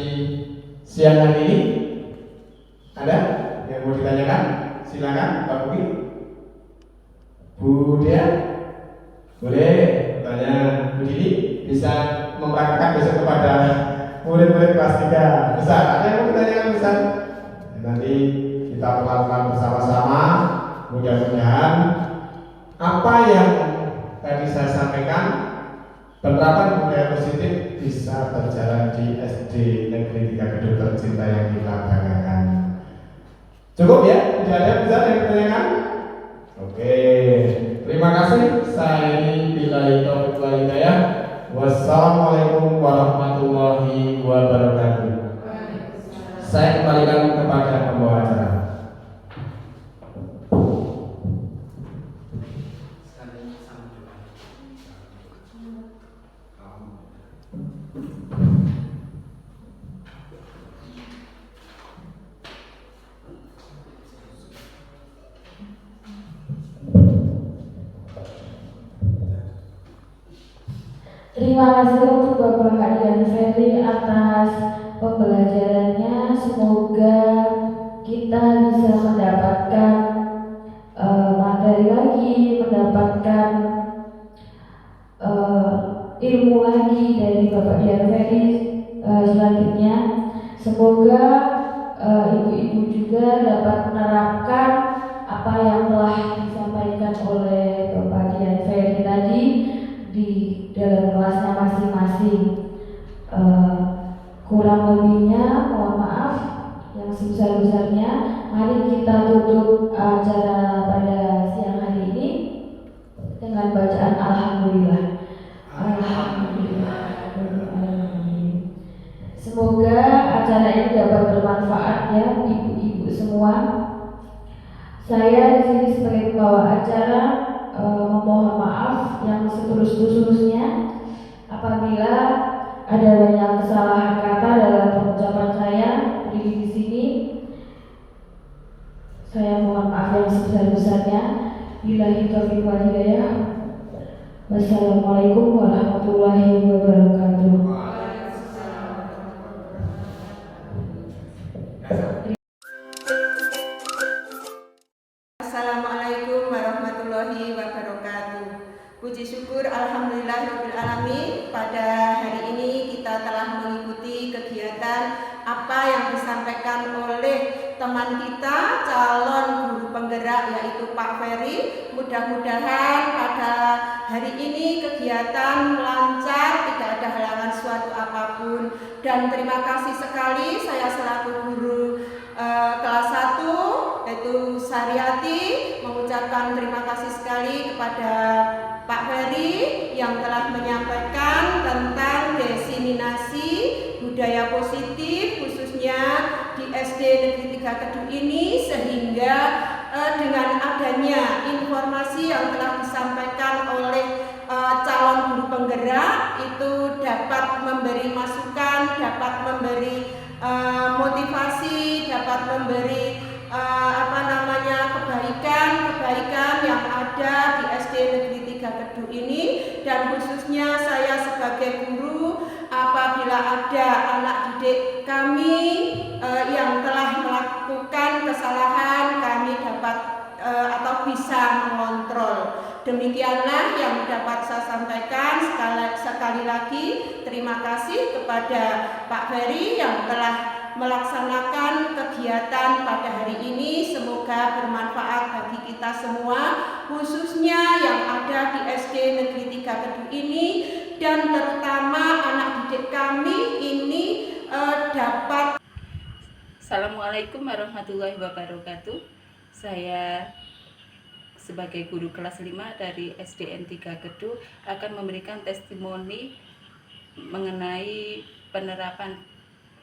siang hari ini? Ada yang mau ditanyakan? Silakan Pak Buki. Bu Dea, boleh tanya Bu Dini, bisa mempraktikkan besok kepada murid-murid kelas 3. Bisa, ada yang mau ditanyakan bisa? Nanti kita pelan-pelan bersama-sama, mudah-mudahan apa yang tadi saya sampaikan, penerapan budaya positif bisa berjalan di SD Negeri 3 Kedung tercinta yang kita banggakan. Cukup ya? Tidak ada bisa yang ditanyakan? Oke, terima kasih. Saya billahi taufiq wal hidayah. Wassalamualaikum warahmatullahi wabarakatuh. Saya kembalikan kepada pembawa acara. Terima kasih untuk Bapak Hadian Ferry atas pembelajarannya. Semoga kita bisa mendapatkan materi lagi, mendapatkan ilmu lagi dari Bapak Hadian Ferry selanjutnya. Semoga ibu-ibu juga dapat menerapkan apa yang telah disampaikan oleh Bapak Hadian Ferry tadi di dalam kelasnya masing-masing. Kurang lebihnya mohon maaf yang sebesar-besarnya. Mari kita tutup acara pada siang hari ini dengan bacaan Alhamdulillah. Alhamdulillah. Semoga acara ini dapat bermanfaat ya ibu-ibu semua. Saya di sini sebagai pembawa acara memohon maaf yang setulus-tulusnya apabila ada banyak kesalahan kata dalam pengucapan saya di sini. Saya mohon maaf yang sebesar-besarnya. Billahi taufiq wal hidayah. Wassalamualaikum warahmatullahi wabarakatuh. Assalamualaikum warahmatullahi wabarakatuh. Puji syukur alhamdulillahirrahmanirrahim. Pada hari ini kita telah mengikuti kegiatan apa yang disampaikan oleh teman kita calon guru penggerak yaitu Pak Ferry. Mudah-mudahan pada hari ini kegiatan lancar, tidak ada halangan suatu apapun. Dan terima kasih sekali saya selaku guru kelas 1 yaitu Sariati mengucapkan terima kasih sekali kepada Pak Ferry yang telah menyampaikan tentang diseminasi budaya budaya positif khususnya di SD Negeri 3 Kedu ini, sehingga dengan adanya informasi yang telah disampaikan oleh calon guru penggerak itu dapat memberi masukan, dapat memberi motivasi, dapat memberi kebaikan yang ada di SD Negeri 3 Kedu ini. Dan khususnya saya sebagai guru, apabila ada anak didik kami yang telah melakukan kesalahan, kami dapat atau bisa mengontrol. Demikianlah yang dapat saya sampaikan. Sekali lagi terima kasih kepada Pak Ferry yang telah melaksanakan kegiatan pada hari ini. Semoga bermanfaat bagi kita semua, khususnya yang ada di SD Negeri 3 Kedu ini, dan terutama anak didik kami ini dapat. Assalamualaikum warahmatullahi wabarakatuh. Saya sebagai guru kelas 5 dari SDN 3 Kedu akan memberikan testimoni mengenai penerapan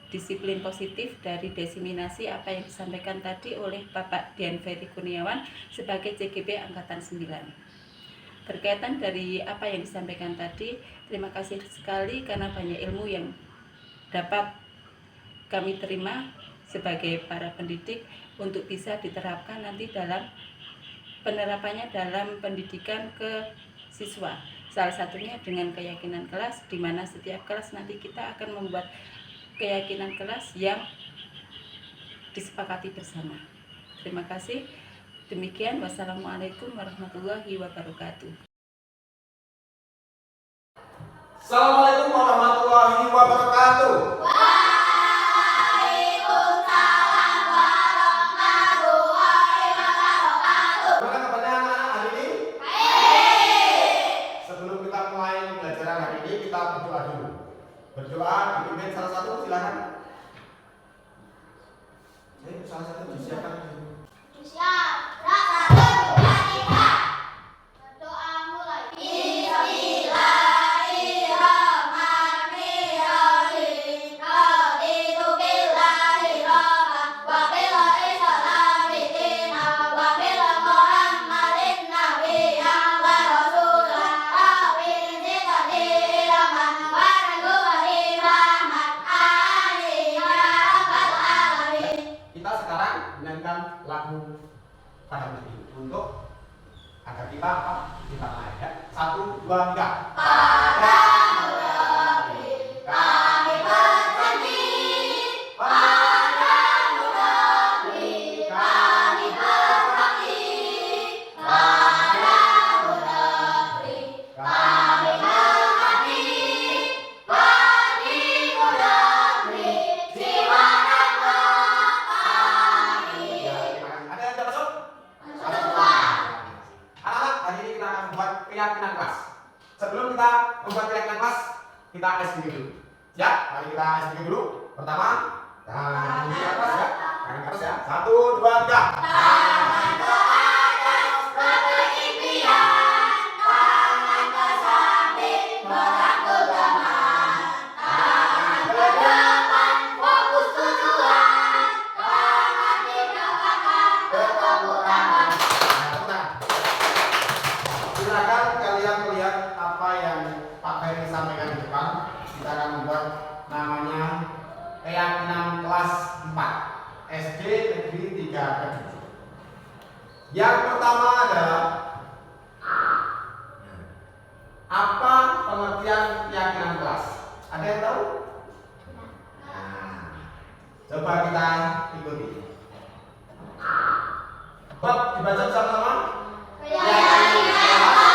disiplin positif dari diseminasi apa yang disampaikan tadi oleh Bapak Dian Ferry Kurniawan sebagai CGP Angkatan 9. Berkaitan dari apa yang disampaikan tadi, terima kasih sekali karena banyak ilmu yang dapat kami terima sebagai para pendidik untuk bisa diterapkan nanti dalam penerapannya dalam pendidikan ke siswa. Salah satunya dengan keyakinan kelas, di mana setiap kelas nanti kita akan membuat keyakinan kelas yang disepakati bersama. Terima kasih. Demikian, wassalamualaikum warahmatullahi wabarakatuh. Assalamualaikum warahmatullahi wabarakatuh. Bagaimana kabarnya anak-anak hari ini? Sebelum kita mulai pembelajaran hari ini, kita berdoa dulu. Berdoa dipimpin salah satu, silakan. Salah satu disiapkan. Siap. Satu, dua, tiga. Berdoa mulai. Bismillahirrahmanirrahim. Raditu billahi rabban wa bil islami dinan wa bil Muhammadin nabiyyan wa rasulan rabbil jiddati ilaman wa naguhi rahmat amin ya rabbal alamin. Kita sekarang menyanyikan lagu pada musik untuk agar kita naik ya. 1, 2, 3. Padamu Rabbi kami berjanji, padamu Rabbi kami berbakti, padamu Rabbi kami mengabdi, padamu Rabbi jiwa dan kami. Ya, terima kasih. Ada yang sudah masuk? Semua. Anak-anak, hari ini kita akan membuat keyakinan kelas. Sebelum kita membuat keyakinan kelas, kita SDG dulu. Siap? Mari kita SDG dulu. Pertama, tangan di atas ya. Tangan ke atas ya. 1, 2, 3. Tangan ke atas berkeimpian, tangan ke samping merangkul teman, tangan ke depan fokus tujuan, tangan di belakang bertepuk tangan. Silakan kalian melihat apa yang Pak Ferry sampaikan di depan. Kita akan membuat namanya keyakinan kelas 4 SD Negeri 3 Kedu. Yang pertama adalah apa pengertian keyakinan kelas? Ada yang tahu? Nah, coba kita ikuti. Bab dibaca bersama-sama. Keyakinan kelas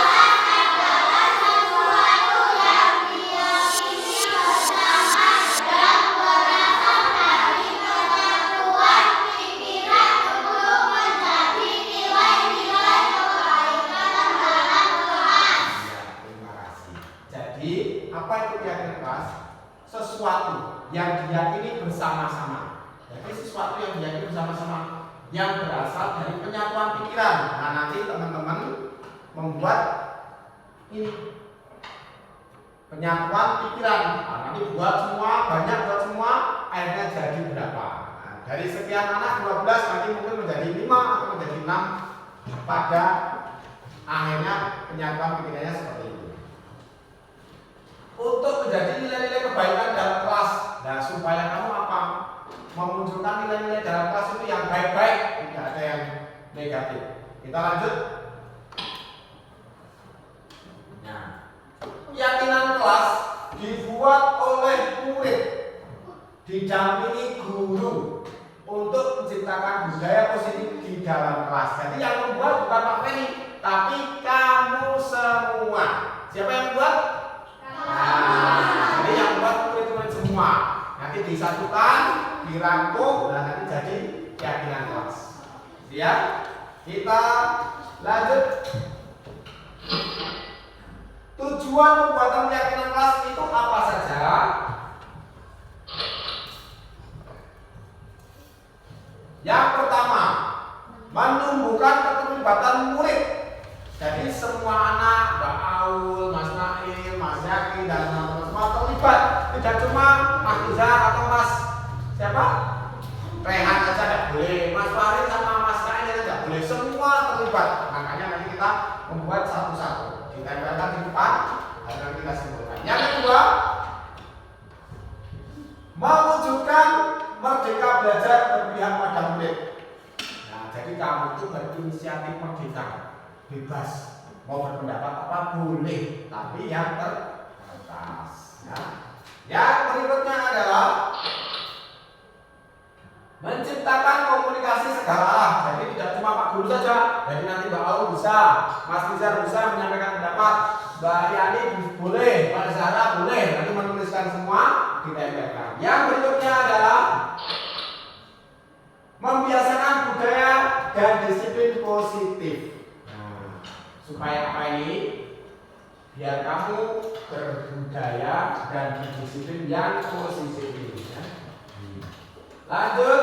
adalah sesuatu yang diyakini bersama dan berasal dari pengetahuan pikiran untuk menjadi nilai-nilai kebaikan dalam kelas. Terima kasih. Jadi, apa itu keyakinan kelas? Sesuatu yang diyakini bersama-sama. Jadi sesuatu yang diyakini bersama-sama yang berasal dari penyatuan pikiran. Nah, nanti teman-teman membuat ini penyatuan pikiran. Nah, nanti buat semua, banyak buat semua, akhirnya jadi berapa. Nah, dari sekian anak 12 nanti mungkin menjadi 5 atau menjadi 6. Pada akhirnya penyatuan pikirannya seperti itu. Untuk menjadi nilai-nilai kebaikan dalam kelas, nah supaya kamu apa? Memunculkan nilai-nilai dalam kelas itu yang baik-baik, tidak ada yang negatif. Kita lanjut. Nah, keyakinan kelas dibuat oleh murid didampingi guru untuk menciptakan budaya positif di dalam kelas. Jadi yang membuat bukan Pak Ferry, tapi kamu semua. Siapa yang membuat? Nah, jadi yang membuat murid-murid semua. Nanti disatukan, dirangkum, dan nanti jadi keyakinan kelas. Siap? Kita lanjut. Tujuan pembuatan keyakinan kelas itu apa saja? Yang pertama, menumbuhkan keterlibatan murid. Jadi semua anak, Mbak Aul, Mas Nail, Mas Yaki, dan teman-teman semua terlibat. Tidak cuma Mas Izar atau Mas siapa? Rehan saja tidak boleh. Mas Farid sama Mas Nail saja tidak boleh. Semua terlibat. Makanya nanti kita membuat satu-satu. Ditempelkan di depan, dan nanti kita simpulkan. Yang kedua, mewujudkan merdeka belajar berpihak pada murid. Nah, jadi kamu itu berinisiatif merdeka, bebas, mau berpendapat apa boleh, tapi yang terbatas. Ya. Yang berikutnya adalah menciptakan komunikasi segala arah. Jadi tidak cuma Pak Guru saja. Jadi nanti Mbak Aul bisa, Mas Rizal bisa menyampaikan pendapat, Mbak Yani boleh, Pak Zahra boleh. Nanti menuliskan semua, ditempelkan. Yang berikutnya adalah membiasakan budaya dan disiplin positif. Nah, supaya apa ini? Biar kamu berbudaya dan berdisiplin yang positif. Ya. Lanjut.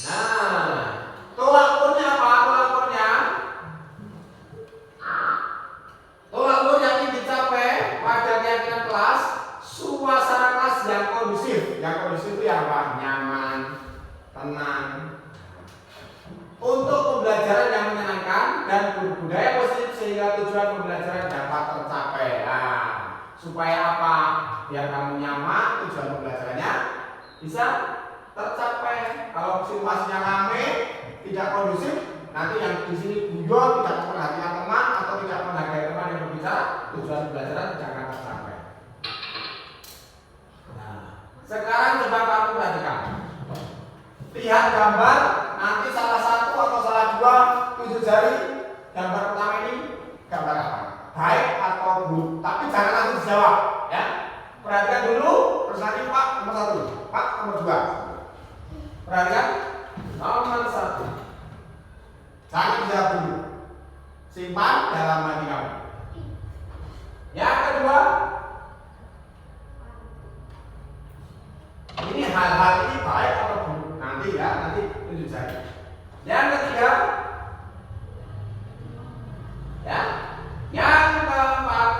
Nah, tolak ukurnya apa? Tolak ukurnya. Tolak ukur yang ingin dicapai pada keyakinan kelas, suasana kelas yang kondusif. Yang kondusif itu yang apa? Nyaman, tenang. Untuk pembelajaran yang menyenangkan dan berbudaya positif sehingga tujuan pembelajaran dapat tercapai. Nah, supaya apa? Biar kamu nyaman, tujuan pembelajarannya bisa tercapai. Kalau situasinya rame, tidak kondusif, nanti yang di sini guyon, tidak memperhatikan teman atau tidak menghargai teman yang berbicara, tujuan pembelajaran tidak akan tercapai. Nah, sekarang coba kamu perhatikan. Lihat gambar, nanti salah satu atau salah dua tunjuk jari. Gambar pertama ini gambar apa? Baik atau buruk? Tapi jangan langsung dijawab, ya. Perhatikan dulu, terus nanti Pak nomor 1, Pak nomor 2. Perhatikan nomor 1. Jangan dijawab dulu. Simpan dalam hati kamu. Yang kedua, ini hal-hal ini baik atau buruk? Nanti ya, nanti tunjuk jari. Yang ketiga, ya. Yang keempat,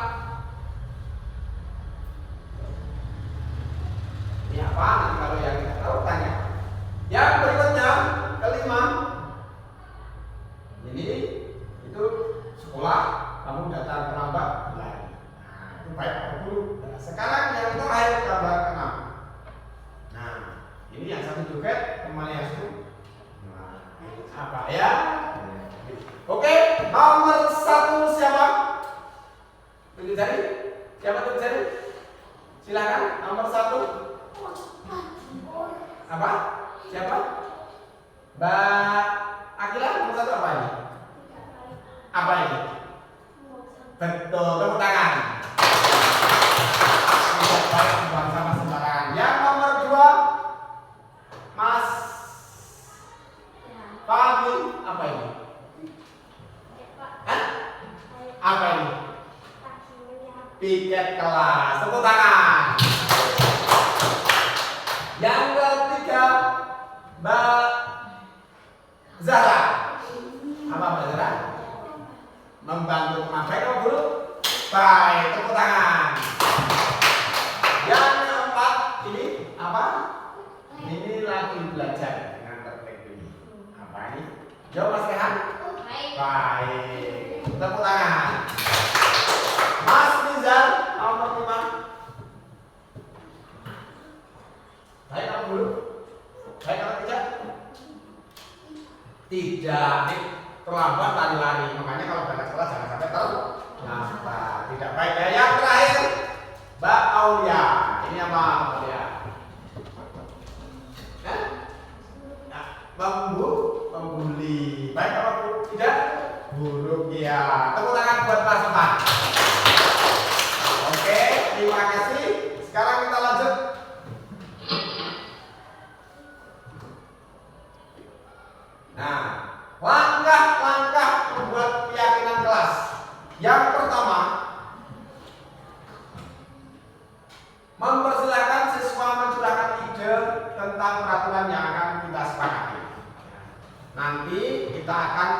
ini apa? Nanti kalau yang tidak tahu tanya. Yang berikutnya, kelima, ini itu sekolah, kamu datang terlambat, lari. Nah, itu baik atau buruk? Nah, sekarang yang terakhir gambar ke-6. Nah, ini yang satu joget, temannya yang satu. Nah, apa ya? Oke, nomor 1 siapa? Tunjuk jari. Siapa tunjuk jari? Silakan, nomor 1. Apa? Siapa? Mbak Akila, nomor 1 apa ini? Apa ini? Betul, tepuk tangan. Tidak baik buang sama sembarangan. Yang nomor 2, Mas Fahmi, apa ini? Hah? Apa ini? Piket kelas. Tepuk tangan. Yang ketiga, Mbak Zahra. Apa Mbak Zahra? Membantu teman baik atau buruk? Baik, tepuk tangan. tidak terlambat lari-lari. Makanya kalau berangkat sekolah jangan sampai terlambat. Tidak baik. Ya, yang terakhir, Mbak Aulia. Ini apa Aulia? Membuli. Baik apa Bu? Tidak? Buruk ya. Tepuk tangan buat kelas 4. Oke, terima kasih. Sekarang kita lanjut. Nah, langkah-langkah membuat keyakinan kelas. Yang pertama, mempersilahkan siswa mencurahkan ide tentang peraturan yang akan kita sepakati. Nanti kita akan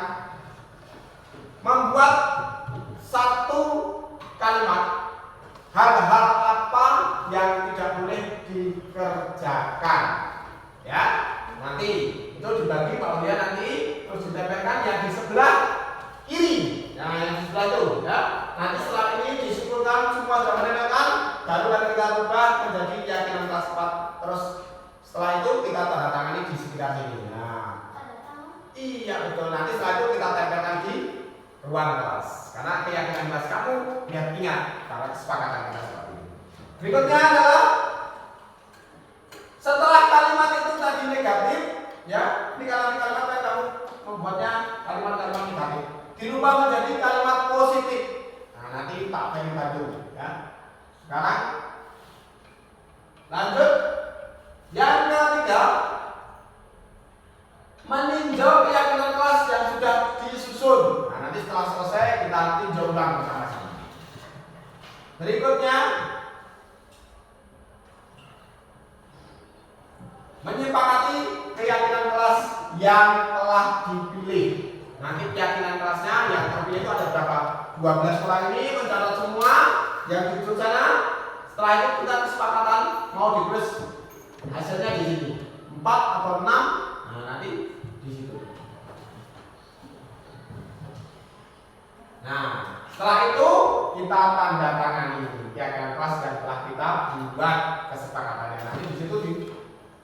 membuat satu kalimat hal-hal apa yang tidak boleh dikerjakan. Ya, nanti itu dibagi Pak Ulia nanti terus ditempelkan yang di sebelah kiri. Nah, yang di sebelah itu ya. Nanti setelah ini disimpulkan semua sudah menempelkan, baru nanti kita ubah menjadi keyakinan kelas 4. Terus setelah itu kita tanda tangani di sekitar sini. Nah, iya betul. Nanti setelah itu kita tempelkan di ruang kelas. Karena keyakinan kelas kamu biar ingat karena kesepakatan kita seperti ini. Berikutnya adalah setelah kalimat itu tadi negatif, ya, ini kalimat yang kamu membuatnya kalimat-kalimat negatif, dirubah menjadi kalimat positif. Nah, nanti Pak Ferry bantu, ya. Sekarang lanjut. Yang ketiga, meninjau keyakinan kelas yang sudah disusun. Nah, nanti setelah selesai kita tinjau ulang bersama-sama. Berikutnya, menyepakati keyakinan kelas yang telah dipilih. Nanti keyakinan kelasnya yang terpilih itu ada berapa? 12 orang ini mencatat semua yang ditulis sana. Setelah itu kita kesepakatan mau ditulis hasilnya di sini 4 atau 6. Nah, nanti di situ. Nah, setelah itu kita tanda tangani keyakinan kelas yang telah kita buat kesepakatannya. Nanti di situ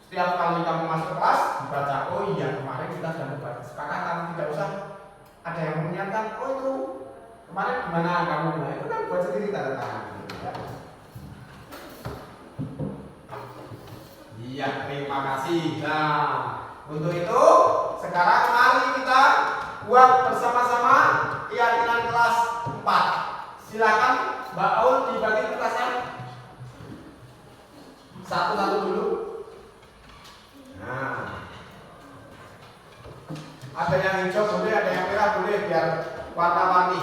setiap kali kamu masuk kelas dibaca, oh iya kemarin kita sudah membuat kesepakatan, tidak usah ada yang mengingatkan, oh itu kemarin gimana kamu, nah itu kan buat sendiri tanda tangan. Ya. Iya, terima kasih. Nah, untuk itu sekarang mari kita buat bersama-sama keyakinan kelas 4. Silakan Mbak Aul dibagi kertasnya satu-satu dulu. Nah, ada yang hijau boleh, ada yang merah boleh, biar warna-warni.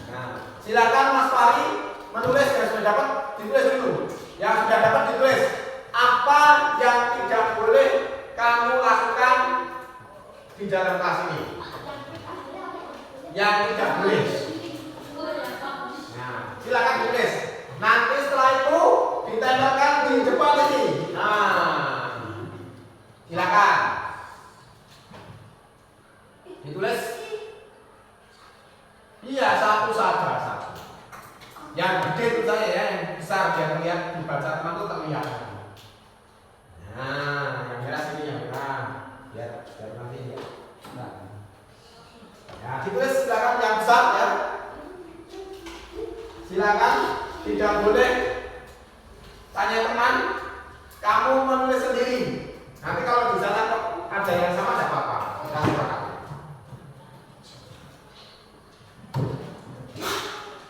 Nah, silakan Mas Fahri menulis yang sudah dapat, ditulis dulu. Yang sudah dapat ditulis. Apa yang tidak boleh kamu lakukan di dalam kelas ini? Yang tidak boleh. Nah, silakan ditulis. Nanti setelah itu ditempelkan di depan ini. Nah, silakan ditulis. Iya, satu saja, satu. Yang gede itu saya ya, yang besar biar terlihat dibaca teman itu terlihat. Nah, yang merah sini yang merah. Biar nanti ya. Nah. Ya, ditulis silakan yang besar ya. Silakan. Tidak boleh tanya teman, kamu menulis sendiri. Nanti kalau di sana ada yang sama tidak apa-apa. Kita sepakati.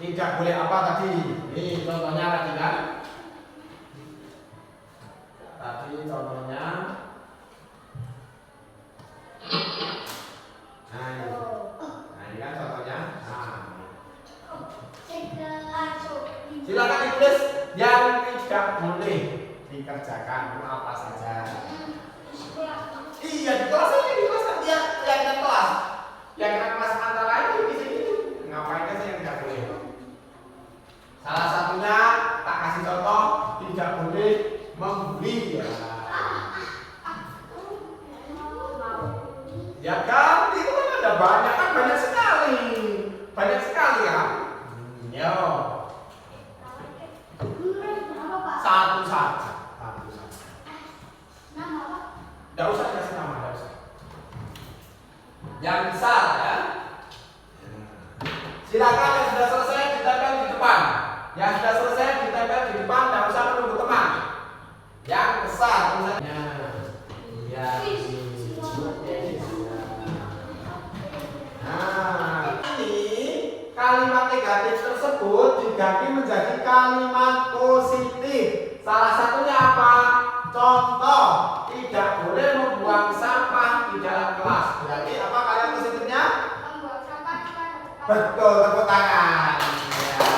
Tidak boleh apa tadi? Ini contohnya tadi kan? Tadi contohnya. Nah ini kan contohnya. Nah. Silakan ditulis yang tidak boleh dikerjakan itu apa saja. Iya di kelas ini, di kelas dia keyakinan kelas. Keyakinan kelas antara ini di sini. Ngapain sih yang tidak boleh? Salah satunya tak kasih contoh, tidak boleh membuli ya. Ya kan itu kan ada banyak kan, banyak sekali kan. Yo. Satu saja. Tidak usah dikasih nama, tidak usah. Yang besar ya. Silakan yang sudah selesai ditempel di depan. Yang sudah selesai ditempel di depan, tidak usah menunggu teman. Yang besar tulisannya. Ya. Nah, ini kalimat negatif tersebut diganti menjadi kalimat positif. Salah satunya apa? Contoh, tidak boleh membuang sampah di dalam kelas. Berarti apa kalimat positifnya? Membuang sampah di depan. Betul, tepuk tangan. Ya.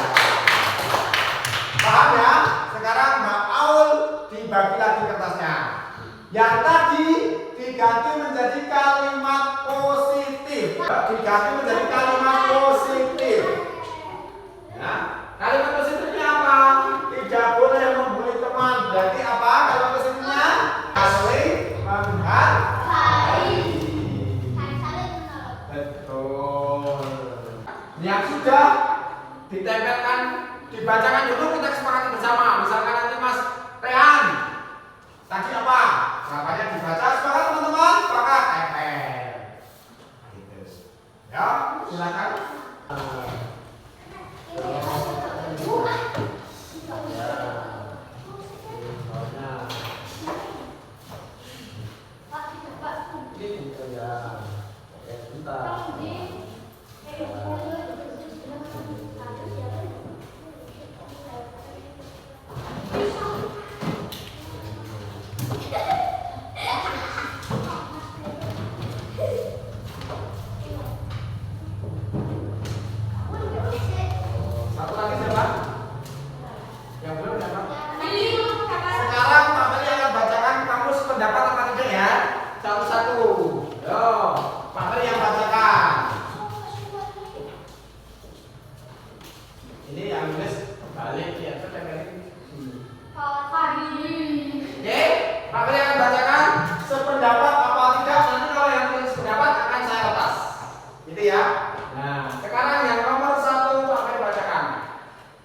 Paham ya? Sekarang Mbak Aul dibagi lagi kertasnya. Yang tadi diganti menjadi kalimat positif. Diganti menjadi kalimat positif. Ya. Kalimat positifnya apa? Tidak boleh membuli teman. Berarti apa kalimat positifnya? Saling menghargai. Betul. Yang sudah ditempelkan, dibacakan dulu, kita kesepakatan bersama. Misalkan nanti Mas Rehan tadi apa? Jawabannya dibaca, sepakat teman-teman? Sepakat, tempel. Gitu. Ya, silakan. Satu lagi siapa? Yang belum siapa? Sekarang Pak Meli akan bacakan kamus pendapat apa tidak ya? Satu-satu. Yo, Pak Meli yang bacakan. Ini yang nulis balik ya, Oke, Pak Meli akan bacakan sependapat apa tidak. Nanti kalau yang tulis pendapat akan saya lepas. Gitu ya. Nah, sekarang yang nomor 1 Pak Meli bacakan.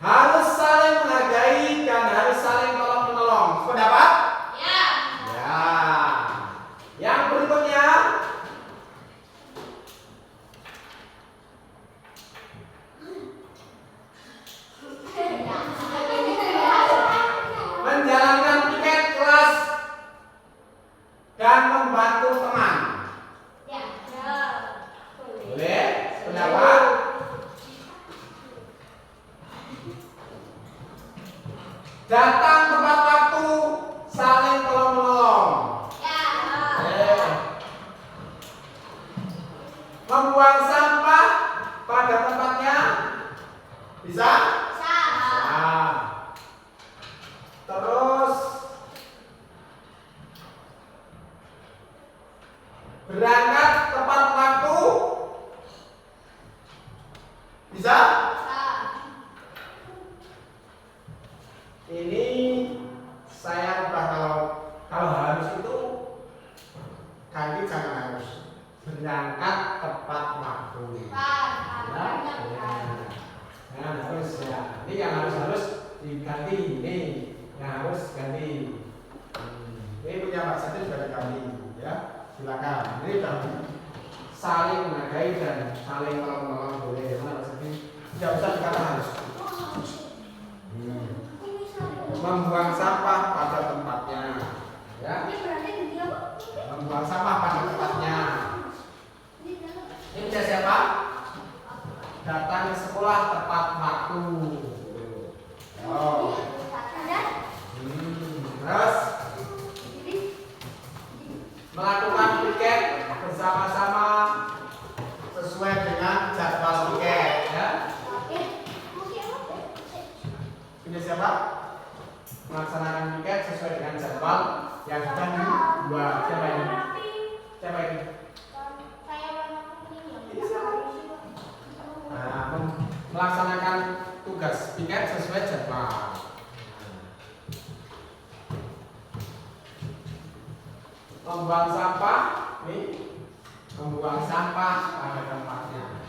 Harus saling menghargai dan harus saling tolong menolong. Sependapat? Ya. Ya. Yang berikutnya. Menjalankan piket kelas dan membantu teman. Boleh? Pendapat? Datang tepat waktu, saling tolong menolong. Membuang sampah pada tempatnya. Bisa? Nah. Terus berangkat tepat waktu. Bisa? Ini saya ubah, kalau harus itu ganti jangan harus. Berangkat tepat waktu. Nah, terus ya. Ini yang harus diganti, ini yang harus ganti. Ini punya Pak Sati sudah diganti, ya. Silakan. Ini sudah saling menghargai dan saling tolong-menolong boleh. Mana Pak Sati? Tidak usah dikata harus. Membuang sampah pada tempatnya, ya. Membuang sampah pada tempatnya. Ini punya siapa? Datang ke sekolah tepat waktu. Oh. Terus melakukan piket bersama-sama sesuai dengan jadwal piket, ya. Punya siapa? Melaksanakan piket sesuai dengan jadwal yang sudah dibuat. Siapa ini? Siapa ini? Nah, melaksanakan tugas piket sesuai jadwal. Membuang sampah, nih, membuang sampah pada tempatnya.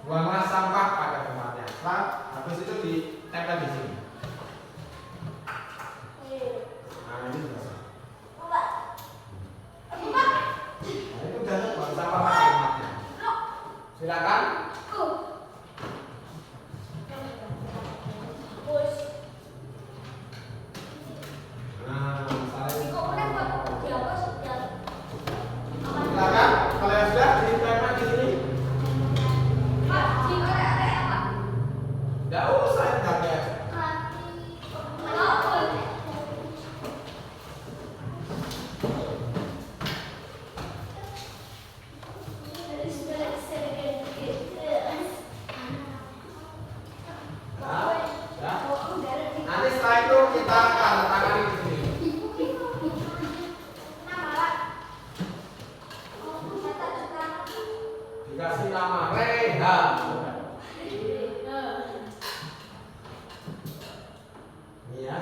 Buanglah sampah pada tempatnya. Setelah habis itu ditempel di sini. Nah, ini selesai. Ini ya.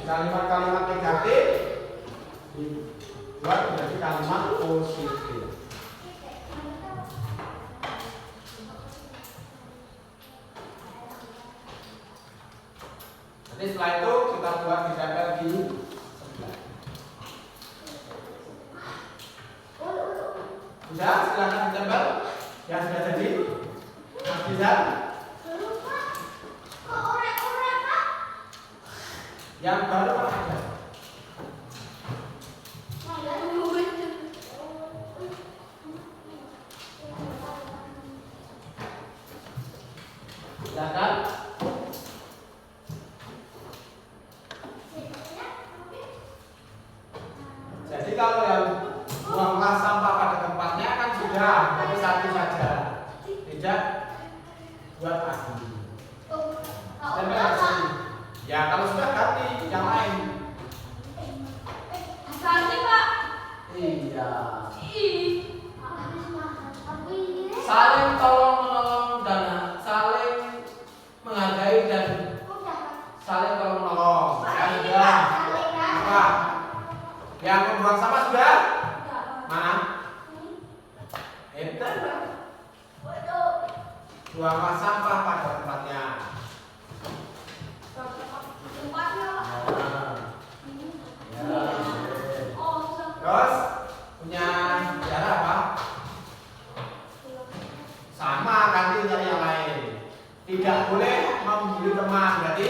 Kalimat-kalimat negatif dibuat menjadi kalimat positif. Nanti setelah itu kita buat ditempel di sebelah. Sudah, silakan ditempel yang sudah jadi. Mas Bizan. Yang baru apa aja? Silakan. Jadi kalau yang buanglah sampah pada tempatnya kan sudah, tapi satu saja, tidak buat lagi. Tempel di sini. Ya kalau sudah ganti yang lain. Ganti Pak. Iya. Saling tolong menolong dan saling menghargai dan saling tolong menolong. Ya sudah. Apa? Yang membuang sampah sudah? Mana? Itu. Buanglah sampah pada tempatnya. Terus punya cara apa? Sama ganti dari yang lain. Tidak boleh membuli teman. Berarti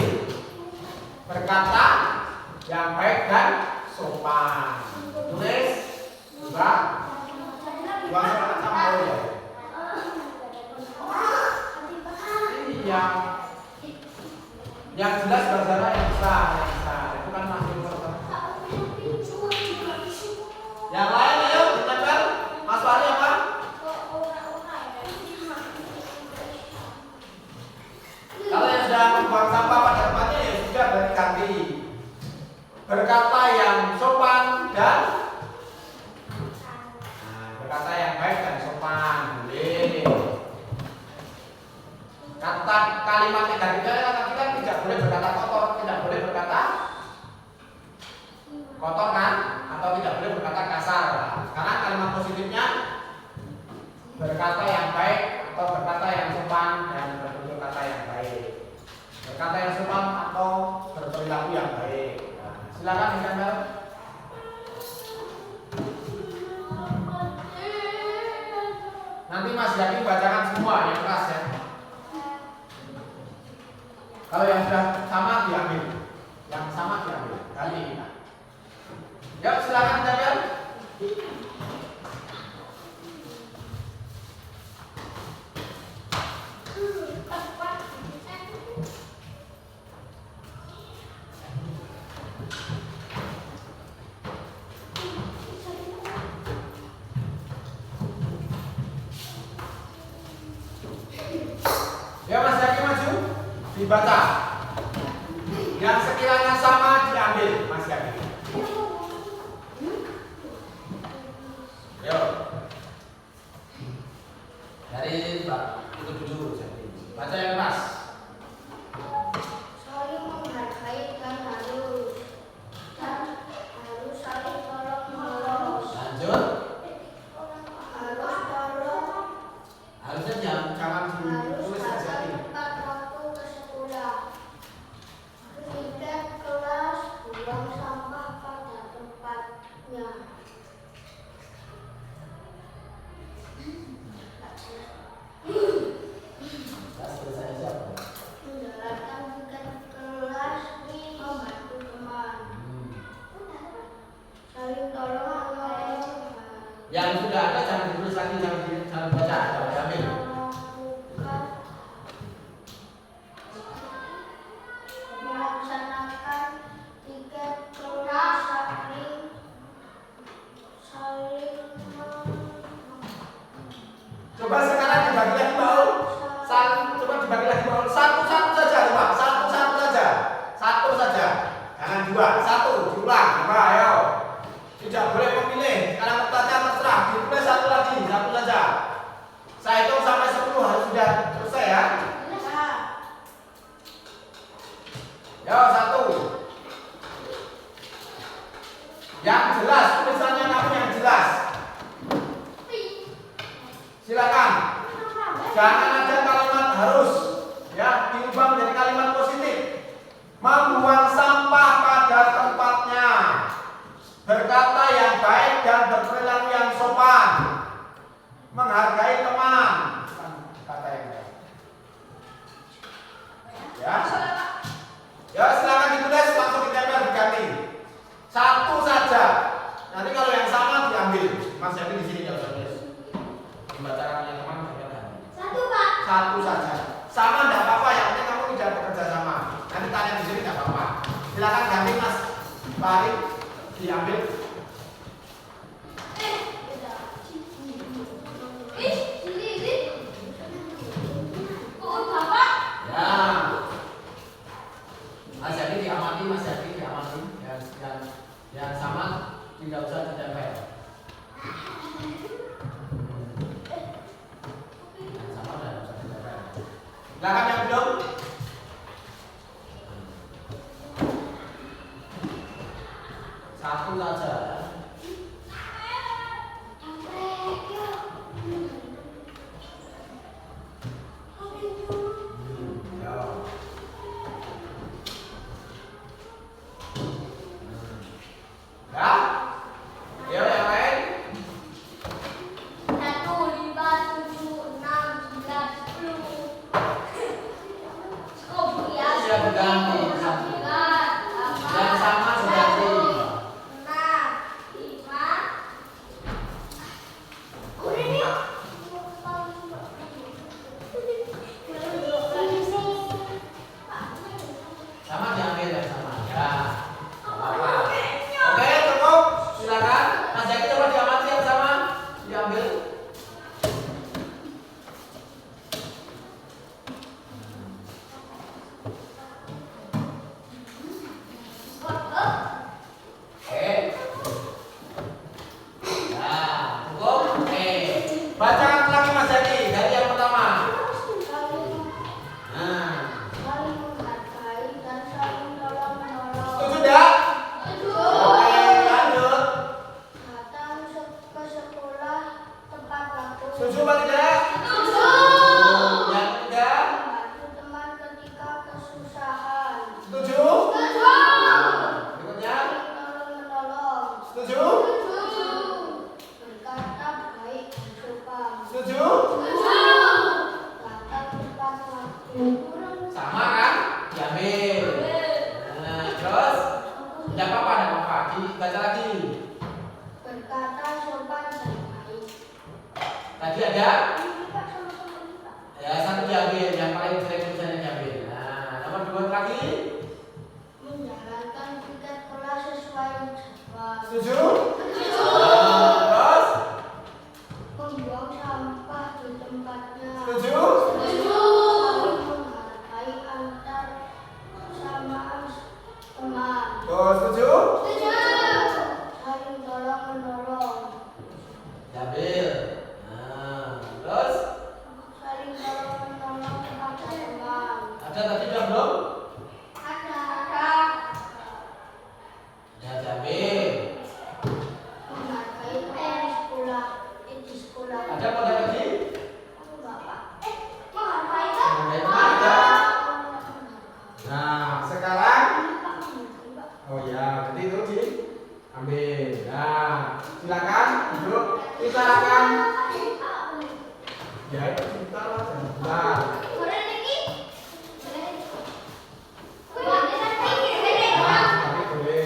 berkata yang baik dan sopan. Tulis juga buang sampah ya. Yang jelas bahasanya yang besar, itu kan masih important. Yang lain ayo ditempel. Mas Wali apa? Kalau yang sudah membuang sampah pada tempatnya ya sudah berarti ganti. Berkata yang sopan dan berkata yang baik dan sopan. Boleh. Kata kalimat negatifnya kan tidak boleh berkata kotor, tidak boleh berkata kotor kan, atau tidak boleh berkata kasar. Sekarang kalimat positifnya berkata yang baik atau berkata yang sopan dan bertutur kata yang baik. Berkata yang sopan atau berperilaku yang baik. Silakan ditempel. Nanti Mas Yaki bacakan semua yang keras ya. Kalau yang sudah sama diambil, yang sama diambil. Kali kita. Yuk silakan ditempel. Ya Mas Yaki maju, dibaca. Yang sekiranya sama diambil, Mas Yaki. Yuk. Dari Pak, itu dulu. Baca yang keras. Saling menghargai dan harus saling tolong menolong. Lanjut. Harus tolong. Harusnya jangan ditulis Mas Yaki. Tepat waktu ke sekolah. Tidak kelas buang sampah pada tempatnya. Selesai siapa? Menjalankan tugas kelas membantu teman. Saling tolong menolong. Yang sudah ada jangan ditulis lagi, jangan baca, jangan diambil. Melaksanakan tiket kelas saling Coba sekarang dibagi lagi bau. Coba dibagi lagi bau. Satu-satu saja, Pak. Satu-satu saja. Satu saja. Jangan dua. Satu. Diulang. Coba, ayo. Tidak boleh memilih. Sekarang kertasnya terserah. Ditulis satu lagi. Satu saja. Saya itu Jangan ada kalimat harus, ya, diubah menjadi kalimat positif. Membuang sampah pada tempatnya, berkata yang baik dan berperilaku yang sopan, menghargai teman, kata yang baik. Ya, ya silakan ditulis, langsung ditempel, diganti. Satu saja. Nanti kalau yang sama diambil. Mas Yakin di sini nggak usah tulis. Membaca punya teman juga. Satu, Pak. Satu saja. Sama enggak apa-apa, yang penting kamu tidak bekerja sama. Nanti tanya di sini enggak apa-apa. Silakan ganti Mas Farid, diambil. Ini. Oh, Bapak. Ya. Mas Yakin diamati, Mas Yakin diamati. Yang sama tidak usah ditempel. Yang sama tidak usah ditempel. Silakan yang belum. Satu saja. Ya? Ya, yang lain? 1, 5, 7, 6, 9, 10. Oh, ya. Sudah berganti. Yang sama sudah ganti. 6, 5. Udah nih. Sama diambil yang sama. Ya. Apa-apa. Oke, cukup. Silakan. Mas Jaki coba diamati yang sama. Diambil. Oke. Nah, cukup. Oke. Bacakan lagi Mas Jaki dari yang pertama. Nah, Saling menghargai dan saling tolong-menolong. setuju enggak? Oke, lanjut. Datang ke sekolah tepat waktu. Setuju apa tidak? Yang ketiga, Membantu teman ketika kesusahan. setuju? Berikutnya, Saling tolong-menolong. setuju? Berkata baik dan sopan. Setuju? Datang tepat waktu. Sama kan? Diambil. Nah, terus, tidak apa-apa, tidak apa-apa. Dibaca lagi. Berkata sopan dan baik. Tadi ada? Ini Pak sama-sama ini, Pak. Ya, satu diambil. Yang paling jelek tulisannya diambil. Nah, nomor 2 lagi. Menjalankan tiket kelas sesuai jadwal. Setuju? Nah, terus, Membuang sampah di tempatnya. setuju? Saling menghargai antar sama teman. Tuh, setuju? Saling tolong menolong. Diambil. Nah, terus, Saling tolong menolong kepada teman. ada tadi udah belum? Ada. Ya, diambil. Menghargai teman di sekolah. Di sekolah. Ada apa lagi? Bapak. Menghargai kan? Menghargai teman, ada. Nah, sekarang oh ya, berarti itu diambil. Nah, silakan duduk. Kita akan ya itu sebentar lah, sebentar. Nah, tapi boleh.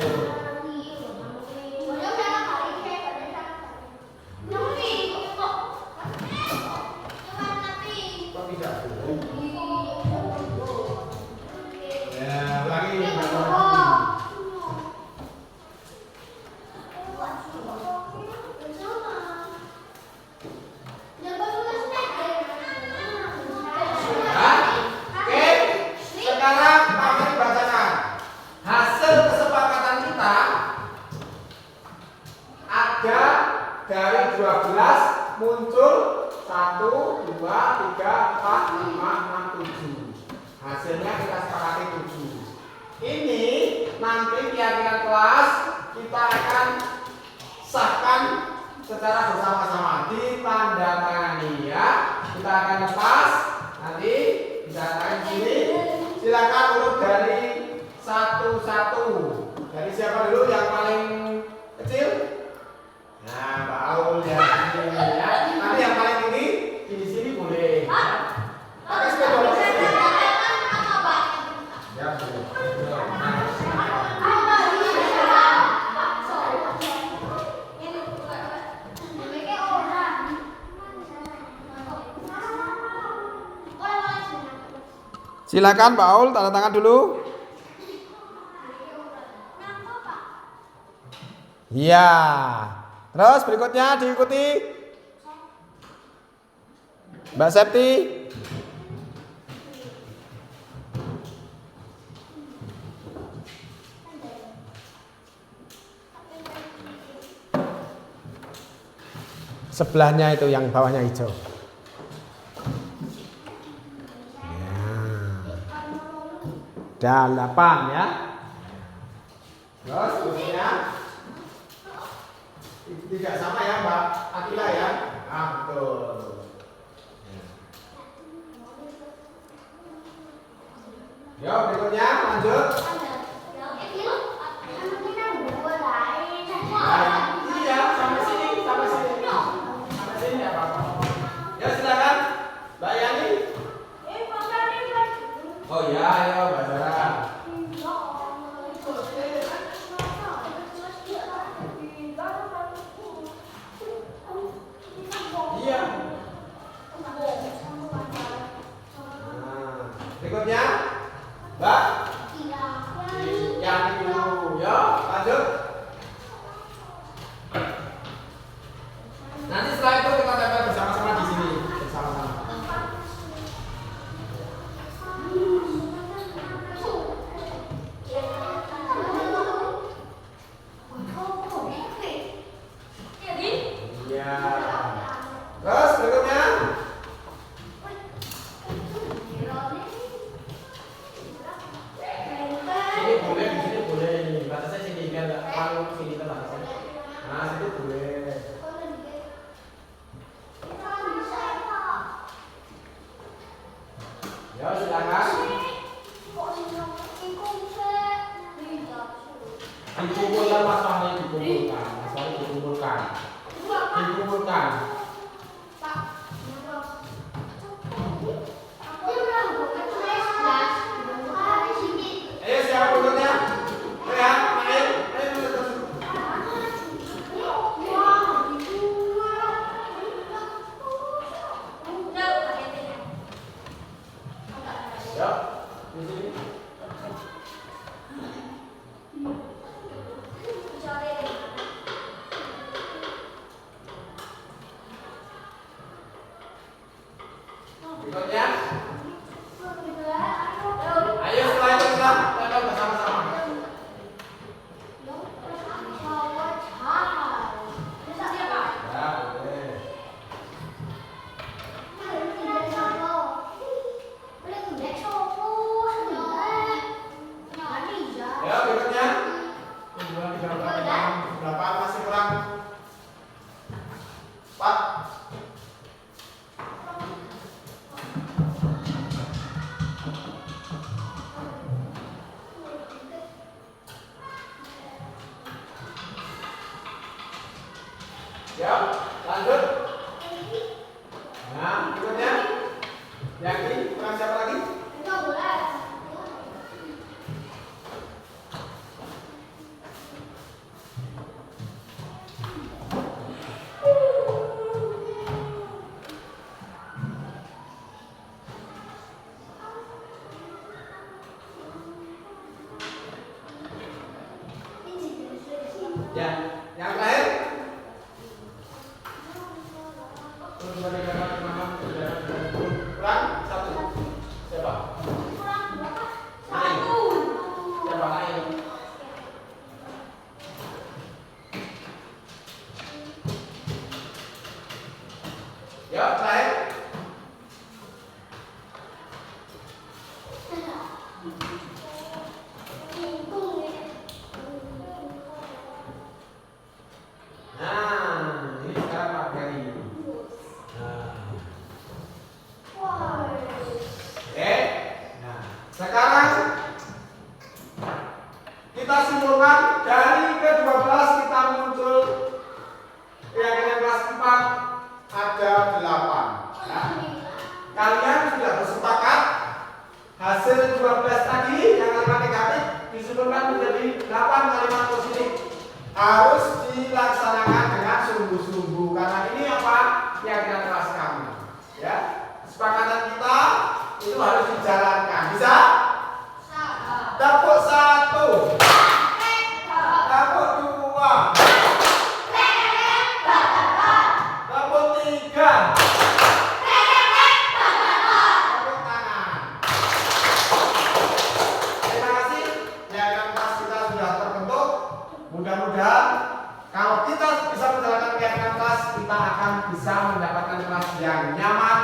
Kok tidak boleh? Ya, ulangi. Nah, oke. Sekarang kami bacakan hasil kesepakatan kita. Ada dari 12 muncul 1, 2, 3, 4, 5, 6, 7. Hasilnya kita sepakati 7. Ini nanti keyakinan kelas kita akan sahkan secara bersama-sama, ditandatangani ya. kita akan lepas. Nanti bisa tarik sini. Silakan urut dari satu-satu. Dari siapa dulu yang paling kecil? Nah, Mbak Aul ya. Ya. Nanti yang paling tinggi di sini boleh. Pakai sepeda motor. Ya, boleh. Silakan Pak Aul tanda tangan dulu. Iya. Terus berikutnya diikuti Mbak Septi. Sebelahnya itu yang bawahnya hijau. Dan 8 ya. Terus berikutnya tidak sama ya Mbak Atila ya. Ah betul. Ya berikutnya lanjut. Iya sampai sini sampai sini ya Pak. Ya silakan Mbak Yani. Oh ya ayo Mbak Zara. Iya. Nah, berikutnya, Mbak. Yang dulu, ya, lanjut. Nanti setelah itu kita tempel bersama-sama di sini, bersama-sama. Iya. Terus berikutnya. Ini boleh, di sini boleh. Batasnya sini biar nggak terlalu sini batasnya. Nah, itu boleh. Ya, silakan. Dikumpulkan masalahnya dikumpulkan. Masalahnya dikumpulkan. Dikumpulkan. Ayo siapa berikutnya? Lihat, main. Ayo terus. Ya, di sini. Berikutnya. Ayo setelah itu kita tempel bersama-sama. Ya, boleh. Ya, berikutnya. 2, 3, 4, 8 masih kurang 4. Sekarang kita simpulkan dari ke-12 kita muncul keyakinan kelas 4 ada 8. Ya. Kalian sudah bersepakat hasil 12 tadi yang kalimat negatif disusunkan menjadi 8 kalimat positif. Harus dilaksanakan dengan sungguh-sungguh karena ini apa? Keyakinan kelas kamu. Ya. Kesepakatan kita itu harus dijalankan. Bisa? Tepuk 1. Tepuk 2. Tepuk 3. Tepuk tangan. Terima kasih. Keyakinan kelas kita sudah terbentuk. Mudah-mudahan kalau kita bisa menjalankan keyakinan kelas, kita akan bisa mendapatkan kelas yang nyaman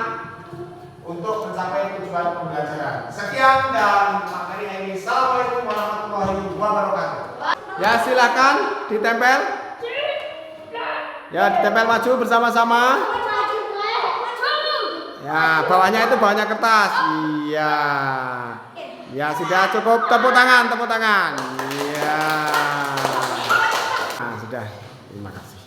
untuk mencapai tujuan pembelajaran. Sekian dan materi ini. Assalamualaikum warahmatullahi wabarakatuh. Ya, silakan ditempel. Ya, ditempel maju bersama-sama. Ya, bawahnya itu bawahnya kertas. Iya. Ya, sudah cukup. Tepuk tangan, tepuk tangan. Iya. Nah, sudah. Terima kasih.